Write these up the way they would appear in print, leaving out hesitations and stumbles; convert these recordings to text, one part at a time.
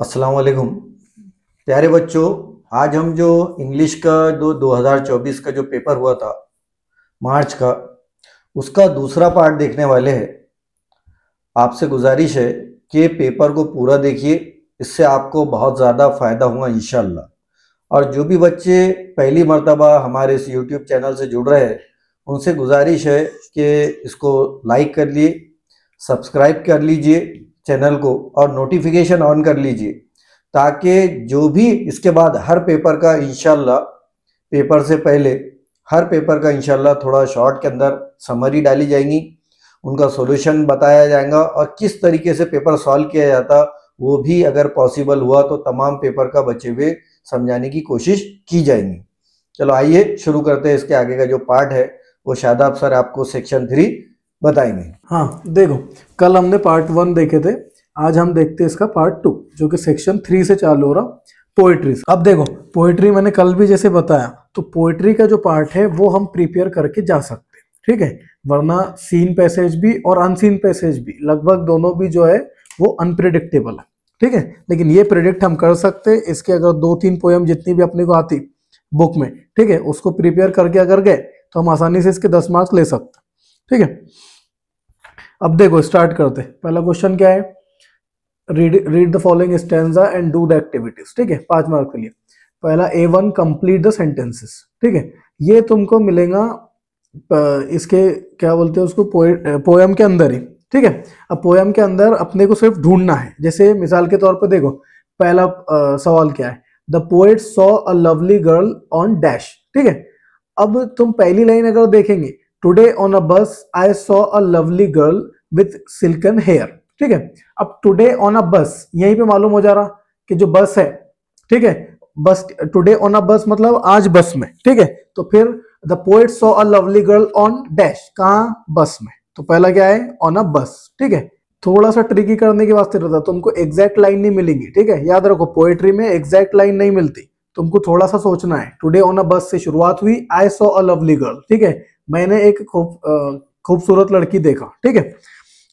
अस्सलाम वालेकुम प्यारे बच्चों। आज हम जो इंग्लिश का जो 2024 का जो पेपर हुआ था मार्च का, उसका दूसरा पार्ट देखने वाले हैं। आपसे गुजारिश है कि पेपर को पूरा देखिए, इससे आपको बहुत ज़्यादा फ़ायदा होगा इंशाल्लाह। और जो भी बच्चे पहली मर्तबा हमारे इस यूट्यूब चैनल से जुड़ रहे हैं, उनसे गुजारिश है कि इसको लाइक कर लिए, सब्सक्राइब कर लीजिए चैनल को और नोटिफिकेशन ऑन कर लीजिए, ताकि जो भी इसके बाद हर पेपर का इंशाल्लाह, पेपर से पहले हर पेपर का इंशाल्लाह थोड़ा शॉर्ट के अंदर समरी डाली जाएंगी, उनका सॉल्यूशन बताया जाएगा और किस तरीके से पेपर सॉल्व किया जाता वो भी अगर पॉसिबल हुआ तो तमाम पेपर का बचे हुए समझाने की कोशिश की जाएगी। चलो आइए शुरू करते हैं। इसके आगे का जो पार्ट है वो शादाब सर आपको सेक्शन 3 बताएंगे। हाँ देखो, कल हमने पार्ट 1 देखे थे, आज हम देखते हैं इसका पार्ट 2 जो कि सेक्शन 3 से चालू हो रहा, पोएट्री। अब देखो, पोएट्री मैंने कल भी जैसे बताया, तो पोएट्री का जो पार्ट है वो हम प्रिपेयर करके जा सकते हैं, ठीक है। वरना सीन पैसेज भी और अनसीन पैसेज भी लगभग दोनों भी जो है वो अनप्रिडिक्टेबल है, ठीक है। लेकिन ये प्रिडिक्ट हम कर सकते हैं, इसके अगर 2-3 पोएम जितनी भी अपने को आती बुक में, ठीक है, उसको प्रिपेयर करके अगर गए तो हम आसानी से इसके 10 मार्क्स ले सकते हैं, ठीक है। अब देखो स्टार्ट करते हैं। पहला क्वेश्चन क्या है, read the following stanza and do the activities, ठीक है, 5 मार्क के लिए। पहला A1 कंप्लीट द सेंटेंसेस, ठीक है, ये तुमको मिलेगा इसके क्या बोलते हैं उसको, पोएम के अंदर ही, ठीक है। अब पोएम के अंदर अपने को सिर्फ ढूंढना है। जैसे मिसाल के तौर पर देखो, पहला सवाल क्या है, the poet saw a lovely girl on dash, ठीक है। अब तुम पहली लाइन अगर देखेंगे, today on a bus I saw a lovely girl with silken hair, ठीक है। अब टुडे ऑन अ बस, यहीं पे मालूम हो जा रहा कि जो बस है, ठीक है, बस, टुडे ऑन अ बस मतलब आज बस में, ठीक है। तो फिर the poet saw a lovely girl on dash, कहाँ, बस में। तो पहला क्या है, ऑन अ बस, ठीक है। थोड़ा सा ट्रिकी करने के वास्ते रहता, तुमको एग्जैक्ट लाइन नहीं मिलेंगी, ठीक है, याद रखो पोएट्री में एग्जैक्ट लाइन नहीं मिलती, तुमको थोड़ा सा सोचना है। टुडे ऑन अ बस से शुरुआत हुई, आई सॉ अ लवली गर्ल, ठीक है, मैंने एक खूबसूरत लड़की देखा, ठीक है।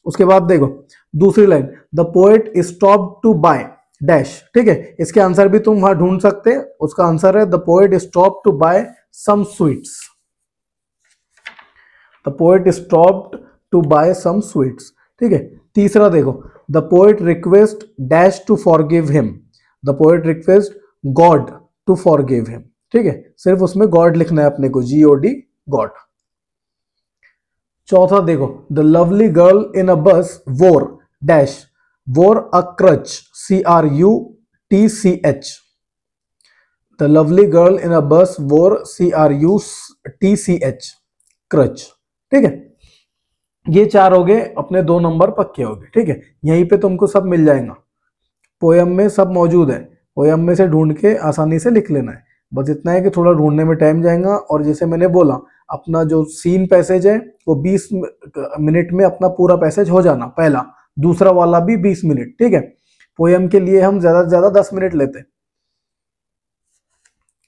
उसके बाद देखो दूसरी line, the poet stop to buy dash, ठीक है। इसके आंसर भी तुम वहां ढूंढ सकते हैं। उसका आंसर है the poet stop to buy some sweets, the poet stopped to buy some sweets, ठीक है। तीसरा देखो, the poet request dash to forgive him, the poet request God to forgive him, ठीक है, सिर्फ उसमें गॉड लिखना है अपने को, GOD, गॉड। चौथा देखो, the lovely girl in a bus wore dash, wore a crutch, CRUTCH, the lovely girl in a bus wore CRUTCH, creche, ठीक है। ये 4 हो गए, अपने 2 नंबर पक्के हो गए, ठीक है। यहीं पे तुमको सब मिल जाएगा, पोयम में सब मौजूद है, पोयम में से ढूंढ के आसानी से लिख लेना है। बस इतना है कि थोड़ा ढूंढने में टाइम जाएगा, और जैसे मैंने बोला, अपना जो सीन पैसेज है वो 20 मिनट में अपना पूरा पैसेज हो जाना, पहला, दूसरा वाला भी 20 मिनट, ठीक है। पोयम के लिए हम ज्यादा से ज्यादा 10 मिनट लेते हैं।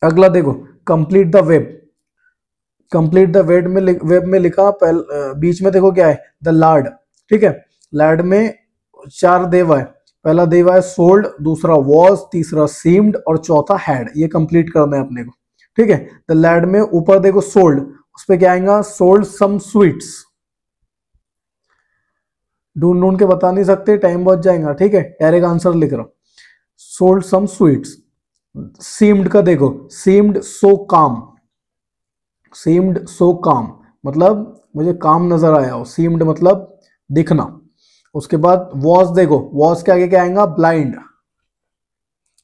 अगला देखो, complete the web, complete the web में लिखा, बीच में देखो क्या है, द लार्ड, ठीक है। लार्ड में 4 देवा है, पहला देवा है सोल्ड, दूसरा वॉज, तीसरा सीम्ड और चौथा हैड। ये कंप्लीट करना है अपने को, ठीक है। द लैड में ऊपर देखो सोल्ड, उस पे क्या आएगा, सोल्ड सम स्वीट्स, ढूंढ ढूंढ के बता नहीं सकते, टाइम बहुत जाएगा, ठीक है, डायरेक्ट आंसर लिख रहा हूं, सोल्ड सम स्वीट्स। सीम्ड का देखो, सीम्ड सो काम, सीम्ड सो काम मतलब मुझे काम नजर आया हो, सीम्ड मतलब दिखना। उसके बाद वॉज देखो, वॉज के आगे क्या आएगा, ब्लाइंड,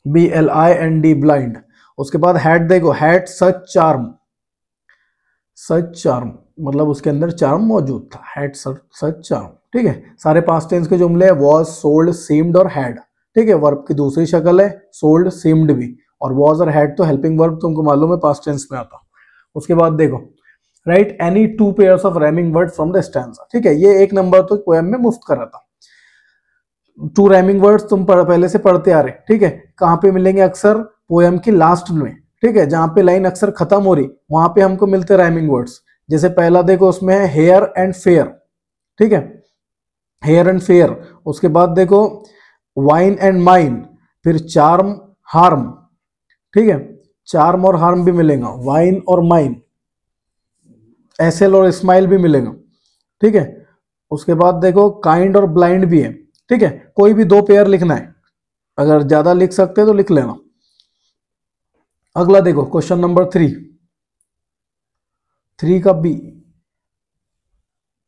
BLIND, ब्लाइंड। उसके बाद हैड देखो, had such charm, such charm मतलब उसके अंदर चार्म मौजूद था, हैड सच चार्म, ठीक है। सारे पास्ट टेंस के जुमले हैं, वॉज, सोल्ड, सीम्ड और हैड, ठीक है। वर्ब की दूसरी शक्ल है सोल्ड, सीम्ड भी, और वॉज और हैड तो हेल्पिंग वर्ब तुमको मालूम है पास्ट टेंस में आता। उसके बाद देखो, right any 2 pairs of rhyming word from the stanza, ठीक है। ये 1 नंबर तो पोएम में मुफ्त कर रहा था। 2 राइमिंग वर्ड्स तुम पहले से पढ़ते आ रहे, ठीक है। कहाँ पे मिलेंगे, अक्सर पोएम की लास्ट में, ठीक है, जहां पे लाइन अक्सर खत्म हो रही वहां पे हमको मिलते राइमिंग वर्ड्स। जैसे पहला देखो, उसमें है हेयर एंड फेयर, ठीक है, हेयर एंड फेयर। उसके बाद देखो वाइन एंड माइन, फिर चार्म, हार्म, ठीक है, चार्म और हार्म भी मिलेगा, वाइन और माइन, एसेल और स्माइल भी मिलेगा, ठीक है। उसके बाद देखो काइंड और ब्लाइंड भी है, ठीक है। कोई भी दो पेयर लिखना है, अगर ज्यादा लिख सकते हैं तो लिख लेना। अगला देखो क्वेश्चन नंबर 3 का बी,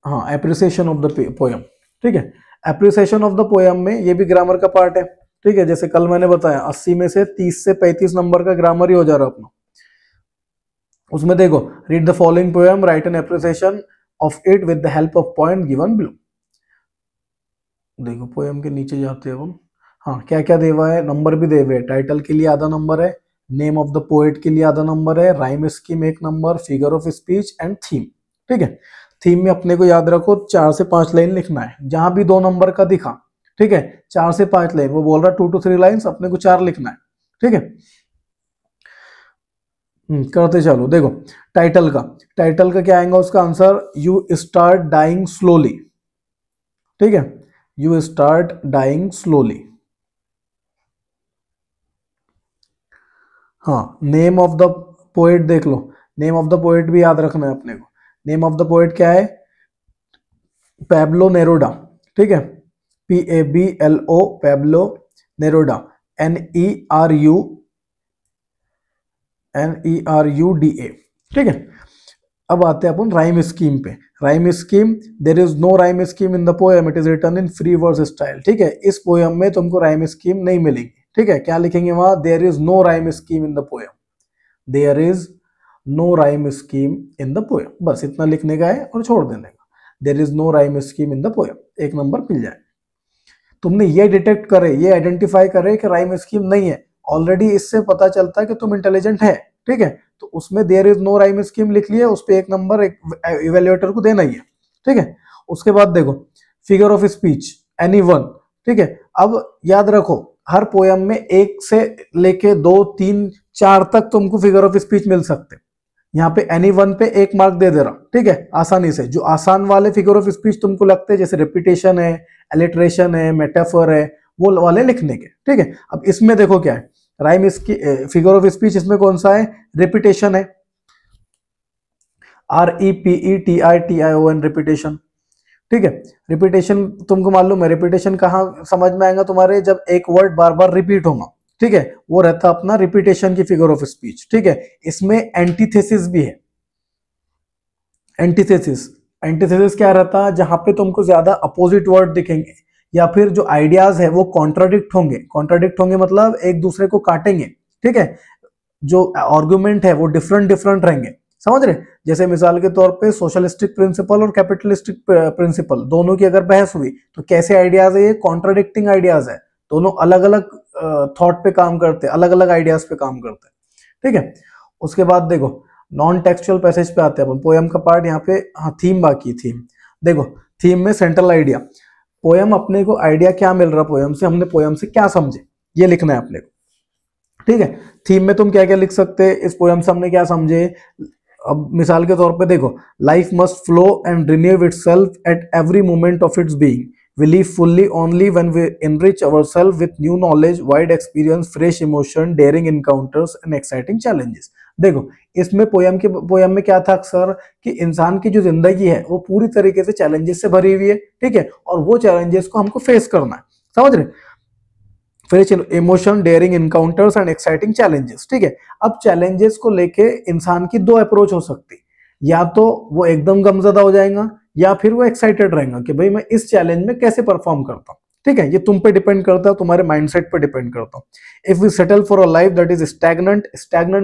हाँ, एप्रिसिएशन ऑफ द पोयम, ठीक है। एप्रिसिएशन ऑफ द पोयम में ये भी ग्रामर का पार्ट है, ठीक है। जैसे कल मैंने बताया 80 में से 30 से 35 नंबर का ग्रामर ही हो जा रहा अपना। उसमें देखो, read the following poem, right an appreciation of it with the help of point given below. देखो पोयम के नीचे जाते हैं हम, हाँ, क्या क्या दे हुआ है, नंबर भी दे हुए हैं। टाइटल के लिए आधा नंबर है, नेम ऑफ द पोएट के लिए आधा नंबर है, rhyme scheme 1 number, figure of speech and theme, ठीक है। थीम में अपने को याद रखो 4 से 5 लाइन लिखना है, जहां भी 2 नंबर का दिखा, ठीक है, 4 से 5 लाइन, वो बोल रहा 2 to 3 लाइन्स, अपने को 4 लिखना है, ठीक है। करते चलो। देखो टाइटल का क्या आएगा उसका answer, you start dying slowly, ठीक है, यू स्टार्ट डाइंग स्लोली। हाँ, नेम ऑफ द पोएट देख लो, नेम ऑफ द पोएट भी याद रखना है अपने को। नेम ऑफ द पोएट क्या है, पैब्लो नेरुडा, ठीक है, PABLO, पैब्लो नेरुडा, NERUDA, ठीक है। अब आते हैं अपन राइम स्कीम पे। Rhyme scheme, there is no rhyme scheme in the poem, it is written in free verse style, ठीक है। इस पोएम में तुमको राइम स्कीम नहीं मिलेगी, ठीक है। क्या लिखेंगे वहां, there is no rhyme scheme in the poem, there is no rhyme scheme in the poem, बस इतना लिखने का है और छोड़ देने का, there is no rhyme scheme in the poem, 1 number मिल जाए। तुमने ये डिटेक्ट करे, ये आइडेंटिफाई करे कि राइम स्कीम नहीं है, ऑलरेडी इससे पता चलता है कि तुम इंटेलिजेंट है, ठीक है। तो उसमें there is no rhyme scheme लिख लिया, उस पर 1 नंबर इवेल्युएटर को देना ही है, ठीक है। उसके बाद देखो फिगर ऑफ स्पीच, एनीवन, ठीक है। अब याद रखो हर पोयम में 1 से लेके 2, 3, 4 तक तुमको फिगर ऑफ स्पीच मिल सकते। यहाँ पे एनीवन पे 1 मार्क दे रहा, ठीक है, आसानी से। जो आसान वाले फिगर ऑफ स्पीच तुमको लगते हैं, जैसे रिपीटेशन है, एलिट्रेशन है, मेटाफर है, वो वाले लिखने के, ठीक है। अब इसमें देखो क्या है, राइम इसकी फिगर ऑफ स्पीच इसमें कौन सा है, रिपीटेशन है, REPETITION, रिपीटेशन, ठीक है। रिपीटेशन तुमको मालूम है, रिपीटेशन कहाँ समझ में आएगा तुम्हारे, जब एक वर्ड बार बार रिपीट होगा, ठीक है, वो रहता अपना रिपीटेशन की फिगर ऑफ स्पीच, ठीक है। इसमें एंटीथेसिस भी है, एंटीथेसिस क्या रहता है, जहां पे तुमको ज्यादा अपोजिट वर्ड दिखेंगे, या फिर जो आइडियाज है वो कॉन्ट्राडिक्ट होंगे मतलब एक दूसरे को काटेंगे, ठीक है। जो आर्गुमेंट है वो डिफरेंट रहेंगे, समझ रहे। जैसे मिसाल के तौर पे सोशलिस्टिक प्रिंसिपल और कैपिटलिस्टिक प्रिंसिपल, दोनों की अगर बहस हुई तो कैसे आइडियाज है, ये कॉन्ट्राडिक्टिंग आइडियाज है, दोनों अलग अलग थॉट पे काम करते, अलग अलग आइडियाज पे काम करते, ठीक है। उसके बाद देखो नॉन टेक्सचुअल पैसेज पे आते हैं अपन, पोयम का पार्ट यहाँ पे, हाँ, थीम बाकी, थीम देखो, थीम में सेंट्रल आइडिया, पोयम अपने को आइडिया क्या मिल रहा पोयम से, हमने पोयम से क्या समझे, ये लिखना है अपने को, ठीक है। थीम में तुम क्या क्या लिख सकते हैं, इस पोयम से हमने क्या समझे। अब मिसाल के तौर पे देखो, life must flow and renew itself at every moment of its being, we live fully only when we enrich ourselves with new knowledge, wide experience, fresh emotion, daring encounters and exciting challenges। देखो इसमें poem में क्या था अक्सर, कि इंसान की जो जिंदगी है वो पूरी तरीके से चैलेंजेस से भरी हुई है, ठीक है, और वो चैलेंजेस को हमको फेस करना है, समझ रहे। Fresh emotion, daring encounters and exciting challenges, ठीक है। अब चैलेंजेस को लेके इंसान की 2 अप्रोच हो सकती, या तो वो एकदम गमजदा हो जाएगा, या फिर वो एक्साइटेड रहेगा कि भाई मैं इस चैलेंज में कैसे परफॉर्म करता हूँ, ठीक है। ये तुम पे डिपेंड करता है, तुम्हारे माइंडसेट पे डिपेंड करता है। If we settle for a life that is stagnant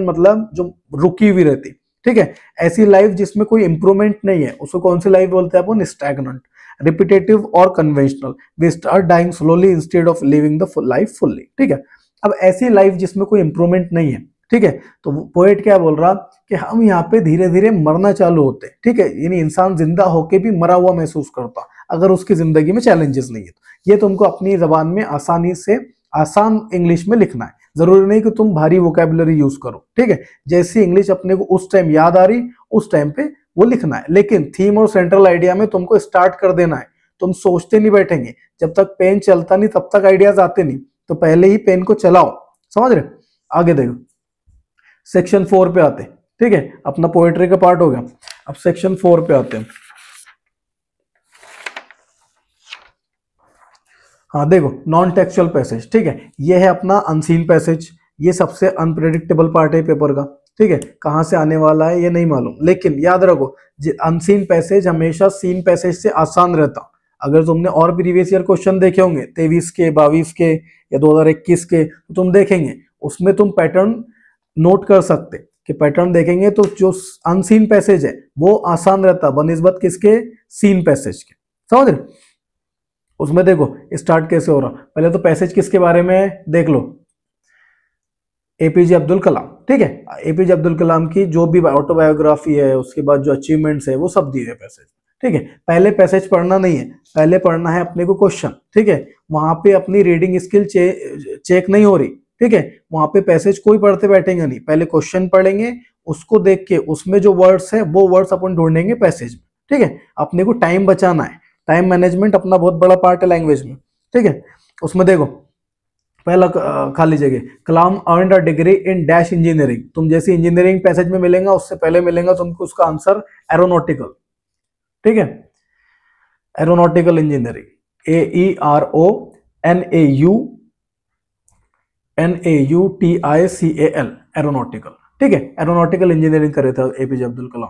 मतलब जो रुकी हुई रहती, ठीक है, ऐसी लाइफ जिसमें कोई इंप्रूवमेंट नहीं है, उसको कौन सी लाइफ बोलते हैं अपन, स्टैग्नेंट। रिपीटेटिव और conventional, we start dying slowly instead of living the life fully, ठीक है। अब ऐसी लाइफ जिसमें कोई इंप्रूवमेंट नहीं है, ठीक है, तो पोएट क्या बोल रहा कि हम यहाँ पे धीरे धीरे मरना चालू होते हैं, ठीक है, यानी इंसान जिंदा होके भी मरा हुआ महसूस करता अगर उसकी जिंदगी में चैलेंजेस नहीं है। तो ये तुमको अपनी जबान में आसानी से आसान इंग्लिश में लिखना है, जरूरी नहीं कि तुम भारी वोकैबुलरी यूज करो, ठीक है। जैसी इंग्लिश अपने को उस टाइम याद आ रही उस टाइम पे वो लिखना है, लेकिन थीम और सेंट्रल आइडिया में तुमको स्टार्ट कर देना है। तुम सोचते नहीं बैठेंगे, जब तक पेन चलता नहीं तब तक आइडियाज आते नहीं, तो पहले ही पेन को चलाओ, समझ रहे। आगे देखो सेक्शन 4 पे आते, ठीक है, अपना पोएट्री का पार्ट हो गया। अब सेक्शन 4 पे आते हैं। हाँ देखो नॉन टेक्सचुअल पैसेज, ठीक है, ये है अपना अनसीन पैसेज। ये सबसे अनप्रेडिक्टेबल पार्ट है पेपर का, ठीक है, कहाँ से आने वाला है ये नहीं मालूम, लेकिन याद रखो अनसीन पैसेज हमेशा सीन पैसेज से आसान रहता। अगर तुमने और प्रीवियस ईयर क्वेश्चन देखे होंगे 23 के, 22 के या 2021 के, तो तुम देखेंगे उसमें तुम पैटर्न नोट कर सकते कि पैटर्न देखेंगे तो जो अनसीन पैसेज है वो आसान रहता बनिस्बत किसके, सीन पैसेज के, समझ रहे। उसमें देखो स्टार्ट कैसे हो रहा, पहले तो पैसेज किसके बारे में देख लो, एपीजे अब्दुल कलाम, ठीक है, एपीजे अब्दुल कलाम की जो भी ऑटोबायोग्राफी है, उसके बाद जो अचीवमेंट्स है वो सब दिए है पैसेज, ठीक है। पहले पैसेज पढ़ना नहीं है, पहले पढ़ना है अपने को क्वेश्चन, ठीक है, वहां पे अपनी रीडिंग स्किल चेक नहीं हो रही, ठीक है, वहां पे पैसेज कोई पढ़ते बैठेंगे नहीं, पहले क्वेश्चन पढ़ेंगे, उसको देख के उसमें जो वर्ड्स है वो वर्ड्स अपन ढूंढेंगे पैसेज में, ठीक है। अपने को टाइम बचाना है, टाइम मैनेजमेंट अपना बहुत बड़ा पार्ट है लैंग्वेज में, ठीक है। उसमें देखो पहला खाली जगह, Kalam earned a degree in dash engineering, तुम जैसे इंजीनियरिंग पैसेज में मिलेगा उससे पहले मिलेगा तुमको उसका आंसर एरोनॉटिकल, ठीक है, एरोनॉटिकल इंजीनियरिंग, AERONAUTICAL एरोनॉटिकल, ठीक है, एरोनॉटिकल इंजीनियरिंग करे था एपीजे अब्दुल कलाम,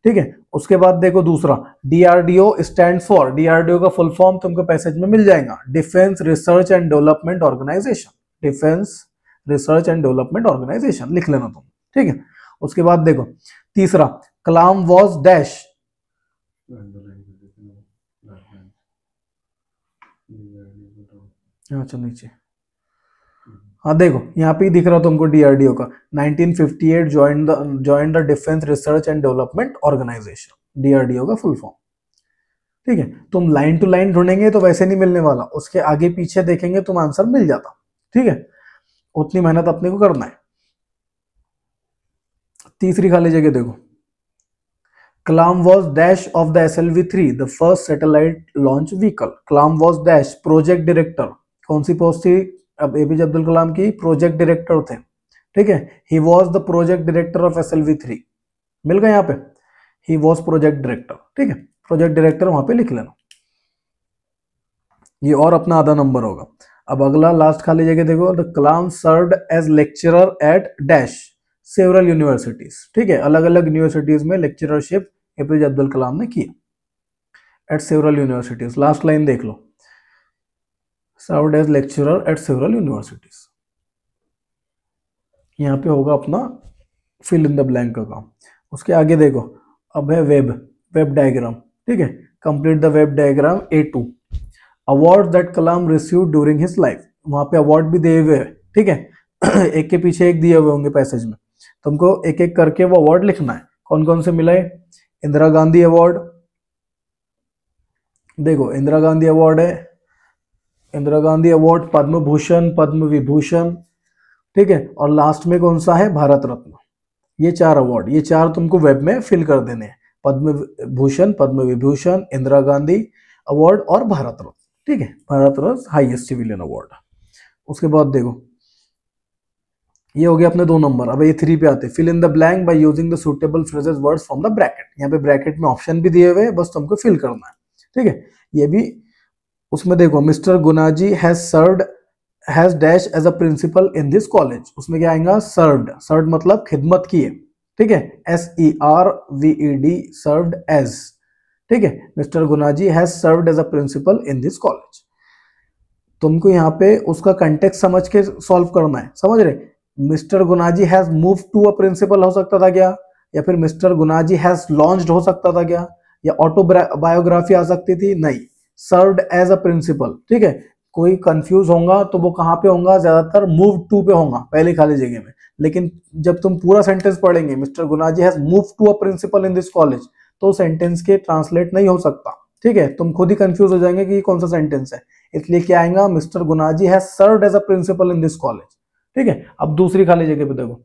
ठीक है। उसके बाद देखो दूसरा डीआरडीओ स्टैंड फॉर, डीआरडीओ का फुल फॉर्म तुमको पैसेज में मिल जाएगा, defence research and development organisation, defence research and development organisation लिख लेना तुम, ठीक है। उसके बाद देखो तीसरा कलाम वॉज डैश, अच्छा नीचे, हाँ देखो यहाँ पे ही दिख रहा तुमको डीआरडीओ का 1958 join the defence research and development organisation, DRDO का फुल फॉर्म, ठीक है। तुम लाइन टू लाइन ढूंढेंगे तो वैसे नहीं मिलने वाला, उसके आगे पीछे देखेंगे तुम आंसर मिल जाता, ठीक है, उतनी मेहनत अपने को करना है। तीसरी खाली जगह देखो, Kalam was dash of the SLV-3 the first satellite launch vehicle, Kalam was dash project director, कौन सी पोस्ट थी, अब एपीजे अब्दुल कलाम की प्रोजेक्ट डायरेक्टर थे, ठीक है, he was the project director of SLV-3, मिल गया यहाँ पे, ही वॉज प्रोजेक्ट डायरेक्टर, ठीक है, प्रोजेक्ट डायरेक्टर वहां पे लिख लेना, ये और अपना आधा नंबर होगा। अब अगला लास्ट खाली जगह देखो, the Kalam served as lecturer at dash several universities, ठीक है, अलग अलग यूनिवर्सिटीज में लेक्चररशिप एपीजे अब्दुल कलाम ने किया at several universities, last line देख लो, served as lecturer at several universities, यहाँ पे होगा अपना फिल इन द ब्लैंक का काम। उसके आगे देखो अब है वेब डायग्राम, ठीक है, complete the web diagram A2, award that Kalam received during his life, वहां पे अवार्ड भी दिए हुए हैं, ठीक है एक के पीछे एक दिए हुए होंगे पैसेज में, तुमको एक एक करके वो अवार्ड लिखना है, कौन कौन से मिला है, इंदिरा गांधी अवार्ड, देखो इंदिरा गांधी अवार्ड है, इंदिरा गांधी अवार्ड, पद्म भूषण, पद्म विभूषण, ठीक है, और लास्ट में कौन सा है, भारत रत्न, ये 4 अवार्ड, ये 4 तुमको वेब में फिल कर देने हैं, पद्म भूषण, पद्म विभूषण, इंदिरा गांधी अवार्ड और भारत रत्न, ठीक है, Bharat Ratna highest civilian award. उसके बाद देखो ये हो गया अपने 2 नंबर। अब A3 पे आते, fill in the blank by using the suitable phrases words from the bracket, यहाँ पे ब्रैकेट में ऑप्शन भी दिए हुए हैं, बस तुमको फिल करना है, ठीक है। ये भी उसमें देखो mister Gunaji has dash as a principal in this college, उसमें क्या आएगा, सर्व्ड मतलब खिदमत की है, ठीक है, SERVED सर्व्ड एज, ठीक है, mister Gunaji has served as a principal in this college. तुमको यहाँ पे उसका कंटेक्स्ट समझ के सॉल्व करना है, समझ रहे, mister Gunaji has move to a principal हो सकता था क्या, या फिर मिस्टर गुनाजी हैज लॉन्च्ड हो सकता था क्या, या ऑटोबायोग्राफी आ सकती थी, नहीं, सर्व्ड एज अ प्रिंसिपल, ठीक है। कोई कंफ्यूज होगा तो वो कहाँ पे होगा, ज्यादातर मूव टू पे होगा पहली खाली जगह में, लेकिन जब तुम पूरा सेंटेंस पढ़ेंगे mister Gunaji has move to a principal in this college, तो सेंटेंस के ट्रांसलेट नहीं हो सकता, ठीक है, तुम खुद ही कंफ्यूज हो जाएंगे कि कौन सा सेंटेंस है, इसलिए क्या आएगा, mister Gunaji has served as a principal in this college, ठीक है। अब दूसरी खाली जगह पे देखो,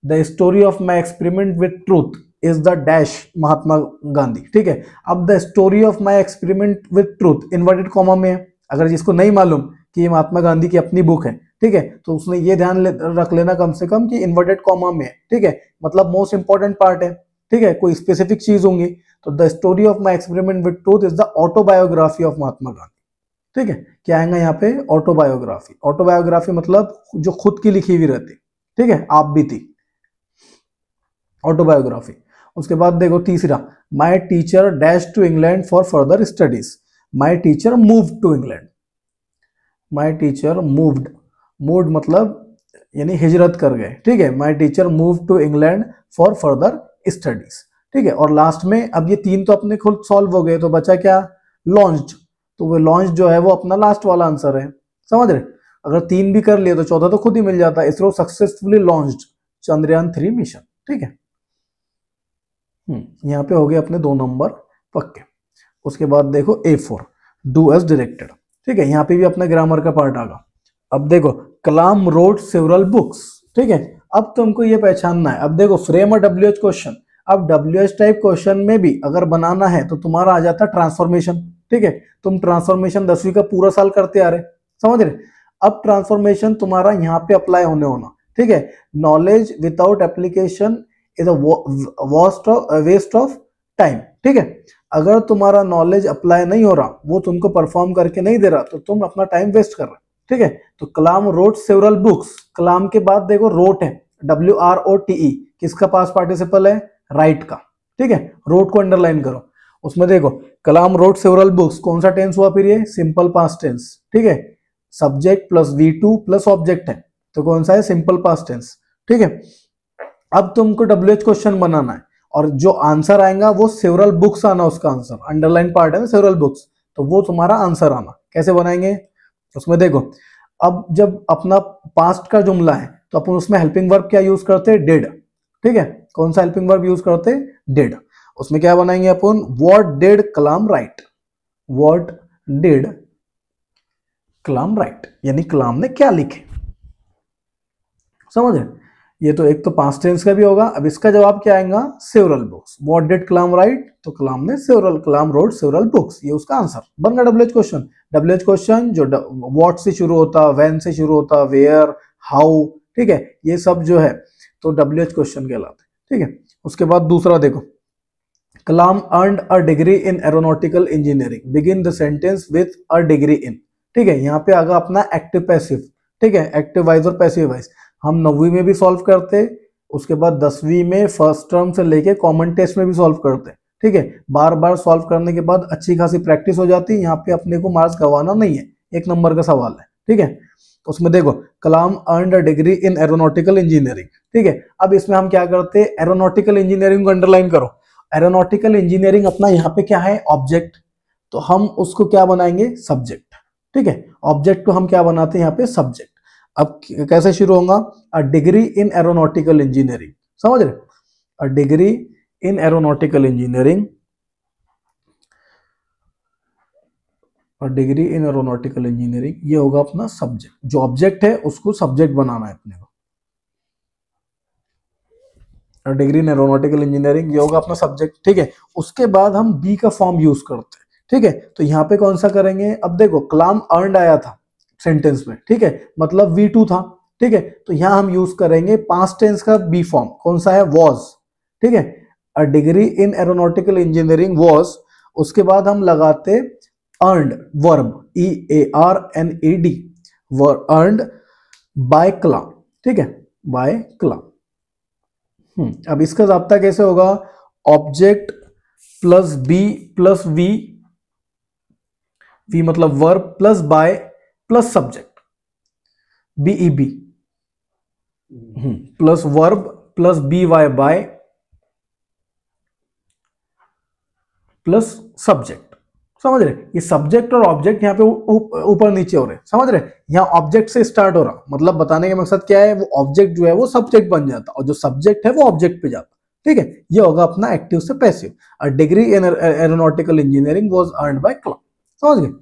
the story of my experiment with truth is the dash Mahatma Gandhi, ठीक है। अब the story of my experiment with truth inverted comma में है, अगर जिसको नहीं मालूम कि ये महात्मा गांधी की अपनी बुक है, ठीक है, तो उसने ये ध्यान रख लेना कम से कम कि इन्वर्टेड कॉमा में है, ठीक है, मतलब मोस्ट इंपॉर्टेंट पार्ट है, ठीक है, कोई स्पेसिफिक चीज होंगी। तो the story of my experiment with truth is the autobiography of Mahatma Gandhi, ठीक है। क्या आएगा यहाँ पे? ऑटोबायोग्राफी। ऑटोबायोग्राफी मतलब जो खुद की लिखी हुई रहती, ठीक है, आप भी थी, ऑटोबायोग्राफी। उसके बाद देखो तीसरा, my teacher dash to England for further studies. My teacher move to England. My teacher moved, moved मतलब यानी हिजरत कर गए, ठीक है। My teacher move to England for further studies, ठीक है। और लास्ट में अब ये तीन तो अपने खुद सॉल्व हो गए, तो बचा क्या? लॉन्च्ड। तो वो लॉन्च जो है वो अपना लास्ट वाला आंसर है, समझ रहे? अगर तीन भी कर लिए तो चौथा तो खुद ही मिल जाता है। ISRO successfully launched Chandrayaan 3 mission, ठीक है। यहाँ पे हो गए अपने 2 नंबर पक्के। उसके बाद देखो A4, डू एज डायरेक्टेड, ठीक है। यहाँ पे भी अपना ग्रामर का पार्ट आ गया। अब देखो, कलाम रोट सेवरल बुक्स, ठीक है। अब तुमको ये पहचानना है। अब देखो, फ्रेम और WH क्वेश्चन। अब WH टाइप क्वेश्चन में भी अगर बनाना है तो तुम्हारा आ जाता ट्रांसफॉर्मेशन, ठीक है। तुम ट्रांसफॉर्मेशन 10वीं का पूरा साल करते आ रहे, समझ रहे? अब ट्रांसफॉर्मेशन तुम्हारा यहाँ पे अप्लाई होना, ठीक है। Knowledge without application is a waste of time, ठीक है। अगर तुम्हारा नॉलेज अप्लाई नहीं हो रहा, वो तुमको परफॉर्म करके नहीं दे रहा, तो तुम अपना टाइम वेस्ट कर रहे, ठीक है। तो कलाम रोट सेवरल बुक्स, कलाम के बाद देखो रोट है, WROTE, किसका पास्ट पार्टिसिपल है? राइट का, ठीक है। रोट को अंडरलाइन करो। उसमें देखो, कलाम रोट सेवरल बुक्स, कौन सा टेंस हुआ फिर? ये सिंपल पास्ट टेंस, ठीक है। Subject plus V2 plus object है, तो कौन सा है? सिंपल पास्ट टेंस, ठीक है। अब तुमको WH क्वेश्चन बनाना है, और जो आंसर आएगा वो सेवरल बुक्स आना, उसका आंसर अंडरलाइन पार्ट है ना, सेवरल बुक्स, तो वो तुम्हारा आंसर आना। कैसे बनाएंगे? उसमें देखो, अब जब अपना पास्ट का जुमला है तो अपन उसमें हेल्पिंग वर्ब क्या यूज करते हैं? डिड, ठीक है। कौन सा हेल्पिंग वर्ब यूज करते हैं? डिड। उसमें क्या बनाएंगे अपन? What did Kalam write, what did Kalam write, यानी कलाम ने क्या लिखे, समझ रहे? ये तो एक तो पास्ट टेंस का भी होगा। अब इसका जवाब क्या आएगा? Several books. What did Kalam right, तो कलाम ने सेवरल, कलाम रोट सेवरल बुक्स, ये उसका आंसर बन गया। WH question. WH क्वेश्चन जो व्हाट से शुरू होता, व्हेन से शुरू होता, वेयर, हाउ, ठीक है, ये सब जो है तो WH क्वेश्चन कहलाते, ठीक है। उसके बाद दूसरा देखो, Kalam earned a degree in aeronautical engineering, begin the sentence with a degree in, ठीक है। यहाँ पे आगा अपना एक्टिव पैसिव, ठीक है, एक्टिव वाइज और पैसिव वाइज। हम 9वीं में भी सॉल्व करते, उसके बाद 10वीं में फर्स्ट टर्म से लेके कॉमन टेस्ट में भी सॉल्व करते, ठीक है। बार बार सॉल्व करने के बाद अच्छी खासी प्रैक्टिस हो जाती है। यहाँ पे अपने को मार्क्स गंवाना नहीं है, 1 नंबर का सवाल है, ठीक है। उसमें देखो, Kalam earned a degree in aeronautical engineering, ठीक है। अब इसमें हम क्या करते हैं? एरोनॉटिकल इंजीनियरिंग को अंडरलाइन करो। एरोनॉटिकल इंजीनियरिंग अपना यहाँ पे क्या है? ऑब्जेक्ट, तो हम उसको क्या बनाएंगे? सब्जेक्ट, ठीक है। ऑब्जेक्ट को हम क्या बनाते हैं यहाँ पे? सब्जेक्ट। अब कैसे शुरू होगा? अ डिग्री इन एरोनॉटिकल इंजीनियरिंग, समझ रहे? अ डिग्री इन एरोनॉटिकल इंजीनियरिंग, और डिग्री इन एरोनॉटिकल इंजीनियरिंग, ये होगा अपना सब्जेक्ट। जो ऑब्जेक्ट है उसको सब्जेक्ट बनाना है अपने को। डिग्री इन एरोनॉटिकल इंजीनियरिंग, ये होगा अपना सब्जेक्ट, ठीक है। उसके बाद हम बी का फॉर्म यूज करते हैं, ठीक है। तो यहाँ पे कौन सा करेंगे? अब देखो, कलाम अर्नड आया था सेंटेंस में, ठीक है, मतलब V2 था, ठीक है। तो यहाँ हम यूज करेंगे पास्ट टेंस का बी फॉर्म, कौन सा है? वॉज, ठीक है। A degree in aeronautical engineering was. उसके बाद हम लगाते earned verb, EARNED, earned by Kalam, ठीक है, बाय कलाम। अब इसका जाब्ता कैसे होगा? Object plus be plus V, V मतलब verb, plus by plus subject, BEB, plus verb plus BY by plus subject, समझ रहे? ये सब्जेक्ट और ऑब्जेक्ट यहाँ पे ऊपर नीचे हो रहे, समझ रहे? यहाँ ऑब्जेक्ट से स्टार्ट हो रहा, मतलब बताने का मकसद क्या है? वो ऑब्जेक्ट जो है वो सब्जेक्ट बन जाता, और जो सब्जेक्ट है वो ऑब्जेक्ट पे जाता, ठीक है। ये होगा अपना एक्टिव से passive. A degree in aeronautical engineering was earned by Kalam, समझ गए?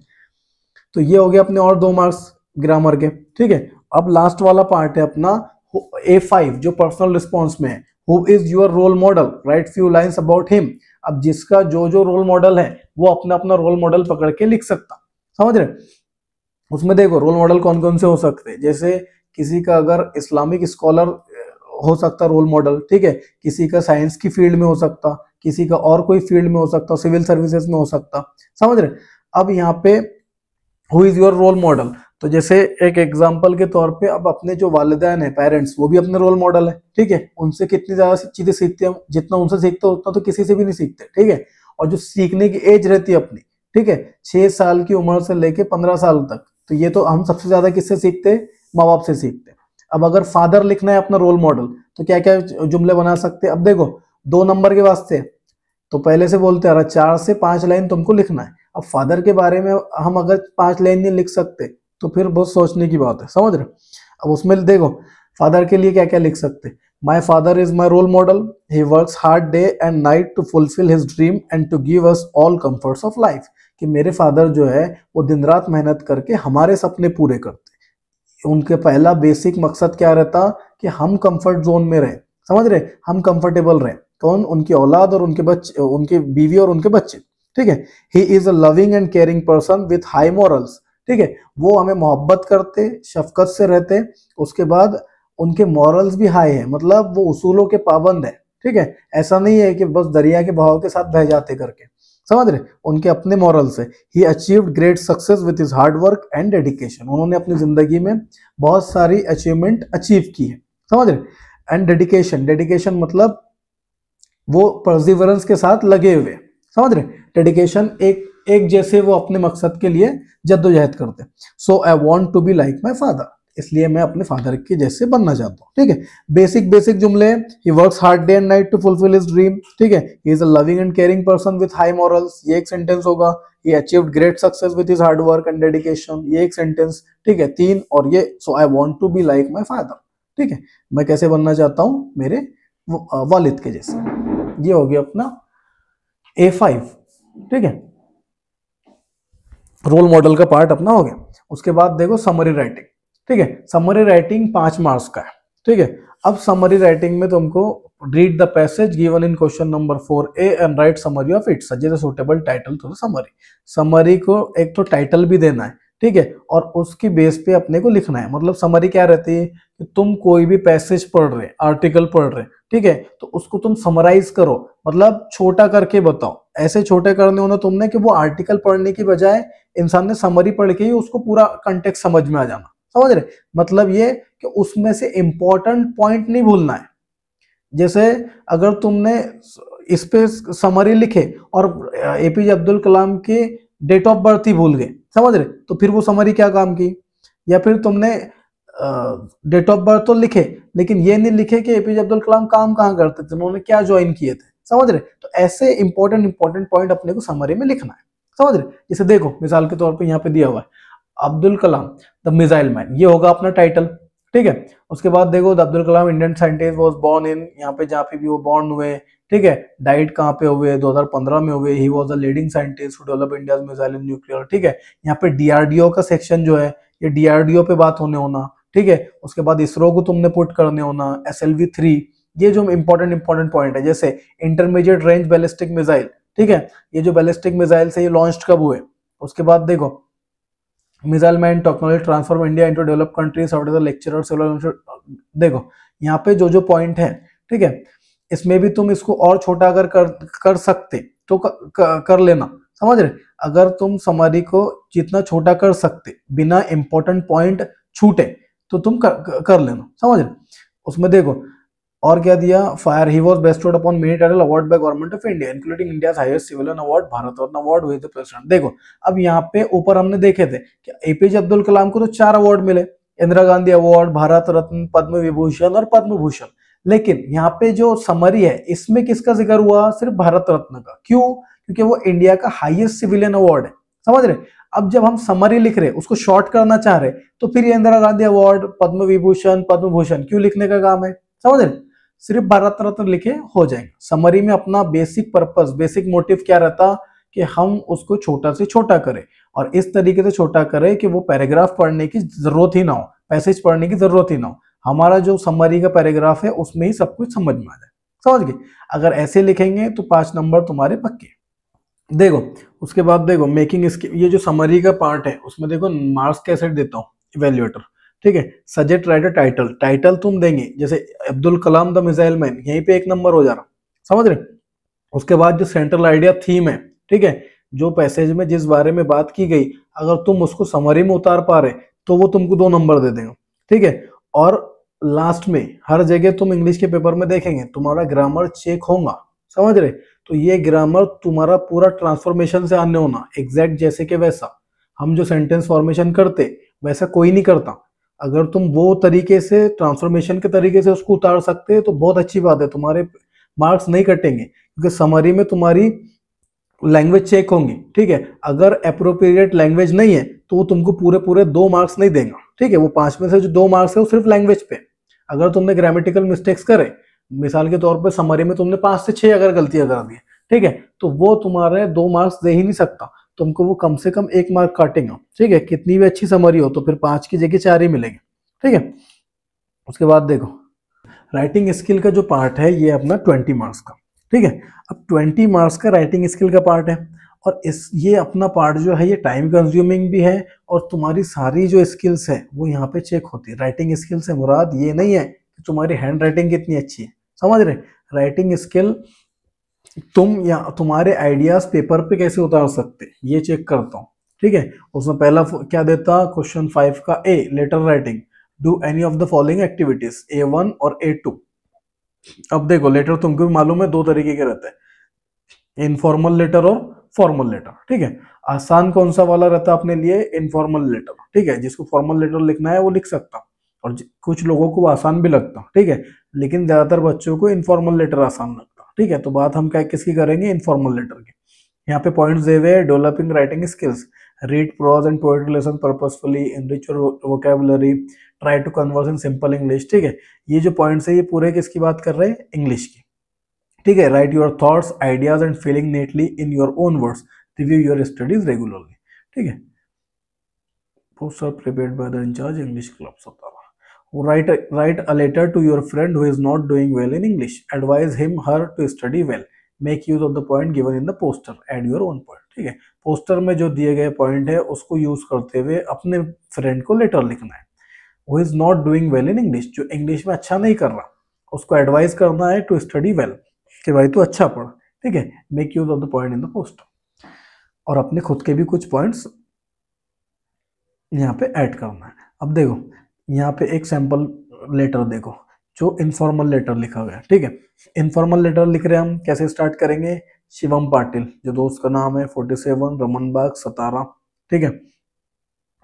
तो ये हो गया अपने और 2 मार्क्स ग्रामर के, ठीक है। अब लास्ट वाला पार्ट है अपना A5, जो पर्सनल रिस्पॉन्स में है। Who is your role model, write few lines about him. अब जिसका जो जो रोल मॉडल है वो अपना अपना रोल मॉडल पकड़ के लिख सकता, समझ रहे? उसमें देखो रोल मॉडल कौन कौन से हो सकते हैं, जैसे किसी का अगर इस्लामिक स्कॉलर हो सकता रोल मॉडल, ठीक है, किसी का साइंस की फील्ड में हो सकता, किसी का और कोई फील्ड में हो सकता, सिविल सर्विसेज में हो सकता, समझ रहे। अब यहाँ पे who is your role model, तो जैसे एक एग्जांपल के तौर पे अब अपने जो वालिदैन है, पेरेंट्स, वो भी अपने रोल मॉडल है, ठीक है, उनसे कितनी ज्यादा चीजें सीखते हैं, जितना उनसे सीखते हो उतना तो किसी से भी नहीं सीखते, ठीक है। और जो सीखने की एज रहती है अपनी, ठीक है, 6 साल की उम्र से लेके 15 साल तक, तो ये तो हम सबसे ज्यादा किससे सीखते हैं, माँ बाप से सीखते हैं। अब अगर फादर लिखना है अपना रोल मॉडल, तो क्या क्या जुमले बना सकते हैं। अब देखो 2 नंबर के वास्ते तो पहले से बोलते आ रहा 4 से 5 लाइन तुमको लिखना है। अब फादर के बारे में हम अगर 5 लाइन नहीं लिख सकते तो फिर बहुत सोचने की बात है, समझ रहे। अब उसमें देखो फादर के लिए क्या क्या लिख सकते, my father is my role model, he works hard day and night to fulfil his dream and to give us all comforts of life, कि मेरे फादर जो है वो दिन रात मेहनत करके हमारे सपने पूरे करते। उनके पहला बेसिक मकसद क्या रहता कि हम कंफर्ट जोन में रहे, समझ रहे, हम कंफर्टेबल रहे, कौन, उनकी औलाद और उनके बच्चे, उनकी बीवी और उनके बच्चे, ठीक है। He is a loving and caring person with high morals, ठीक है, वो हमें मोहब्बत करते, शफकत से रहते, उसके बाद उनके मॉरल्स भी हाई है, मतलब वो उसूलों के पाबंद है, ठीक है, ऐसा नहीं है कि बस दरिया के बहाव के साथ बह जाते करके, समझ रहे, उनके अपने मॉरल्स है। He achieved great success with his hard work and dedication, उन्होंने अपनी जिंदगी में बहुत सारी अचीवमेंट अचीव की है, समझ रहे। एंड डेडिकेशन, डेडिकेशन मतलब वो परसिवरेंस के साथ लगे हुए, समझ रहे, डेडिकेशन एक जैसे वो अपने मकसद के लिए जद्दोजहद करते। So I want to be like my father, इसलिए मैं अपने फादर के जैसे बनना चाहता हूँ, ठीक है। बेसिक बेसिक जुमले, he works hard day and night to fulfil his dream, ठीक है, he is a loving and caring person with high morals, ये एक सेंटेंस होगा। He achieved great success with his hard work and dedication, ये एक sentence, ठीक है, 3। और ये so I want to be like my father, ठीक है, मैं कैसे बनना चाहता हूँ मेरे वालिद के जैसे। ये हो गया अपना A5, ठीक है, रोल मॉडल का पार्ट अपना हो गया। उसके बाद देखो समरी राइटिंग, ठीक है, समरी राइटिंग 5 मार्क्स का है, ठीक है। अब समरी राइटिंग में तुमको read the passage given in question number 4A and write summary of it, suggest a suitable title to the summary. Summary को एक तो टाइटल भी देना है, ठीक है, और उसकी बेस पे अपने को लिखना है। मतलब समरी क्या रहती है कि तुम कोई भी पैसेज पढ़ रहे, आर्टिकल पढ़ रहे, ठीक है, तो उसको तुम समराइज करो, मतलब छोटा करके बताओ। ऐसे छोटे करने होना तुमने कि वो आर्टिकल पढ़ने की बजाय इंसान ने समरी पढ़ के ही उसको पूरा कंटेक्स्ट समझ में आ जाना, समझ रहे। मतलब ये कि उसमें से इंपॉर्टेंट पॉइंट नहीं भूलना है। जैसे अगर तुमने इस पे समरी लिखे और APJ अब्दुल कलाम के डेट ऑफ बर्थ ही भूल गए, समझ रहे, तो फिर वो समरी क्या काम की। या फिर तुमने डेट ऑफ बर्थ तो लिखे लेकिन ये नहीं लिखे कि APJ अब्दुल कलाम काम कहाँ करते थे, उन्होंने क्या ज्वाइन किए थे, समझ रहे। तो ऐसे इंपॉर्टेंट पॉइंट अपने को समरी में लिखना है, समझ रहे। जैसे देखो मिसाल के तौर पे यहाँ पे दिया हुआ है Abdul Kalam the missile man, ये होगा अपना टाइटल, ठीक है। उसके बाद देखो Abdul Kalam Indian scientist was born in, यहाँ पे जहाँ पे भी वो बोर्न हुए, ठीक है, डाइट कहाँ पे हुए, 2015 में हुए। He was a leading scientist to develop India's missile and nuclear, ठीक है। यहाँ पे DRDO का सेक्शन जो है ये DRDO पे बात होने होना, ठीक है। उसके बाद इसरो को तुमने पुट करने होना, SLV-3, ये जो इंपॉर्टेंट पॉइंट है। जैसे इंटरमीडिएट रेंज बैलिस्टिक मिसाइल, ठीक है, ये जो बैलिस्टिक मिसाइल से ये लॉन्च कब हुए। उसके बाद देखो missile man technology transform India into develop countries, how does the lecturer civil, देखो यहाँ पे जो पॉइंट है, ठीक है, इसमें भी तुम इसको और छोटा अगर कर सकते तो कर लेना, समझ रहे। अगर तुम समरी को जितना छोटा कर सकते बिना इंपॉर्टेंट पॉइंट छूटे तो तुम कर लेना, समझ रहे। उसमें देखो और क्या दिया, fire he was bestowed upon many title award by government of India including India's highest civilian award Bharat Ratna award with the president. देखो अब यहाँ पे ऊपर हमने देखे थे कि APJ अब्दुल कलाम को तो 4 अवार्ड मिले, इंदिरा गांधी अवार्ड, भारत रत्न, पद्म विभूषण और पद्म भूषण। लेकिन यहाँ पे जो समरी है इसमें किसका जिक्र हुआ, सिर्फ भारत रत्न का। क्यों, क्योंकि वो इंडिया का हाईएस्ट सिविलियन अवार्ड है, समझ रहे। अब जब हम समरी लिख रहे उसको शॉर्ट करना चाह रहे तो फिर ये इंदिरा गांधी अवार्ड, पद्म विभूषण, पद्म भूषण क्यों लिखने का काम है, समझ रहे। सिर्फ भारत रत्न लिखे हो जाएगा। समरी में अपना बेसिक पर्पस, बेसिक मोटिव क्या रहता कि हम उसको छोटा से छोटा करें और इस तरीके से छोटा करें कि वो पैराग्राफ पढ़ने की जरूरत ही ना हो, पैसेज पढ़ने की जरूरत ही ना हो। हमारा जो समरी का पैराग्राफ है उसमें ही सब कुछ समझ में आ जाए, समझ गए। अगर ऐसे लिखेंगे तो 5 नंबर तुम्हारे पक्के। देखो उसके बाद देखो मेकिंग इसकी, ये जो समरी का पार्ट है उसमें देखो मार्क्स कैसे देता हूँ इवेल्युएटर, ठीक है। Suggest right a title, title तुम देंगे जैसे Abdul Kalam the missile man, यहीं पे 1 नंबर हो जा रहा, समझ रहे। उसके बाद जो सेंट्रल आइडिया थीम है, ठीक है, जो पैसेज में जिस बारे में बात की गई, अगर तुम उसको समरी में उतार पा रहे तो वो तुमको 2 नंबर दे देगा, ठीक है। और लास्ट में हर जगह तुम इंग्लिश के पेपर में देखेंगे तुम्हारा ग्रामर चेक होगा, समझ रहे। तो ये ग्रामर तुम्हारा पूरा ट्रांसफॉर्मेशन से आने होना, एग्जैक्ट जैसे कि वैसा हम जो सेंटेंस फॉर्मेशन करते वैसा कोई नहीं करता। अगर तुम वो तरीके से ट्रांसफॉर्मेशन के तरीके से उसको उतार सकते हैं तो बहुत अच्छी बात है, तुम्हारे मार्क्स नहीं कटेंगे, क्योंकि समरी में तुम्हारी लैंग्वेज चेक होंगी, ठीक है। अगर अप्रोप्रिएट लैंग्वेज नहीं है तो वो तुमको पूरे पूरे 2 मार्क्स नहीं देगा, ठीक है। वो 5 में से जो 2 मार्क्स है वो सिर्फ लैंग्वेज पे। अगर तुमने ग्रामेटिकल मिस्टेक्स करे, मिसाल के तौर पे समरी में तुमने 5 से 6 अगर गलतियां कर दी, ठीक है, तो वो तुम्हारे 2 मार्क्स दे ही नहीं सकता, तुमको वो कम से कम 1 मार्क काटेगा, ठीक है। कितनी भी अच्छी समरी हो तो फिर 5 की जगह 4 ही मिलेंगे, ठीक है। उसके बाद देखो राइटिंग स्किल का जो पार्ट है ये अपना 20 मार्क्स का, ठीक है। अब 20 मार्क्स का राइटिंग स्किल का पार्ट है, और इस ये अपना पार्ट जो है ये टाइम कंज्यूमिंग भी है, और तुम्हारी सारी जो स्किल्स है वो यहाँ पे चेक होती है। राइटिंग स्किल से मुराद ये नहीं है कि तुम्हारी हैंड राइटिंग कितनी अच्छी है, समझ रहे। राइटिंग स्किल तुम या तुम्हारे आइडियाज पेपर पे कैसे उतार सकते ये चेक करता हूँ, ठीक है। उसमें पहला क्या देता, क्वेश्चन 5 का A, letter writing, do any of the following activities, A1 और A2। अब देखो लेटर तुमको भी मालूम है 2 तरीके के रहते हैं, इनफॉर्मल लेटर और फॉर्मल लेटर, ठीक है। आसान कौन सा वाला रहता है अपने लिए, इनफॉर्मल लेटर, ठीक है। जिसको फॉर्मल लेटर लिखना है वो लिख सकता, और कुछ लोगों को आसान भी लगता, ठीक है, लेकिन ज्यादातर बच्चों को इनफॉर्मल लेटर आसान लगता, ठीक है। तो बात हम क्या किसकी करेंगे, इनफॉर्मल लेटर की। यहाँ पे पॉइंट्स दे हुए, developing writing skills, read prose and poetry lesson purposefully, enrich your vocabulary, try to converse in simple English, ठीक है। ये जो पॉइंट्स है ये पूरे किसकी बात कर रहे हैं, इंग्लिश की, ठीक है। Write your thoughts ideas and feeling neatly in your own words, review your studies regularly, ठीक है। Post are prepared by the incharge English club Satara. Write a letter to your friend who is not doing well in English. Advise him her to study well. Make use of the point given in the poster. Add your own point. ठीक है, poster में जो दिए गए point है उसको use करते हुए अपने फ्रेंड को लेटर लिखना है। Who is not doing well in English, जो इंग्लिश में अच्छा नहीं कर रहा, उसको एडवाइस करना है टू स्टडी वेल, कि भाई तू अच्छा पढ़, ठीक है। Make use of the point in the poster, और अपने खुद के भी कुछ पॉइंट्स यहाँ पे ऐड करना है। अब देखो यहाँ पे एक सैंपल लेटर देखो जो इनफॉर्मल लेटर लिखा गया है, ठीक है। इनफॉर्मल लेटर लिख रहे हैं हम, कैसे स्टार्ट करेंगे, शिवम पाटिल जो दोस्त का नाम है, 47 रमन बाग सतारा, ठीक है।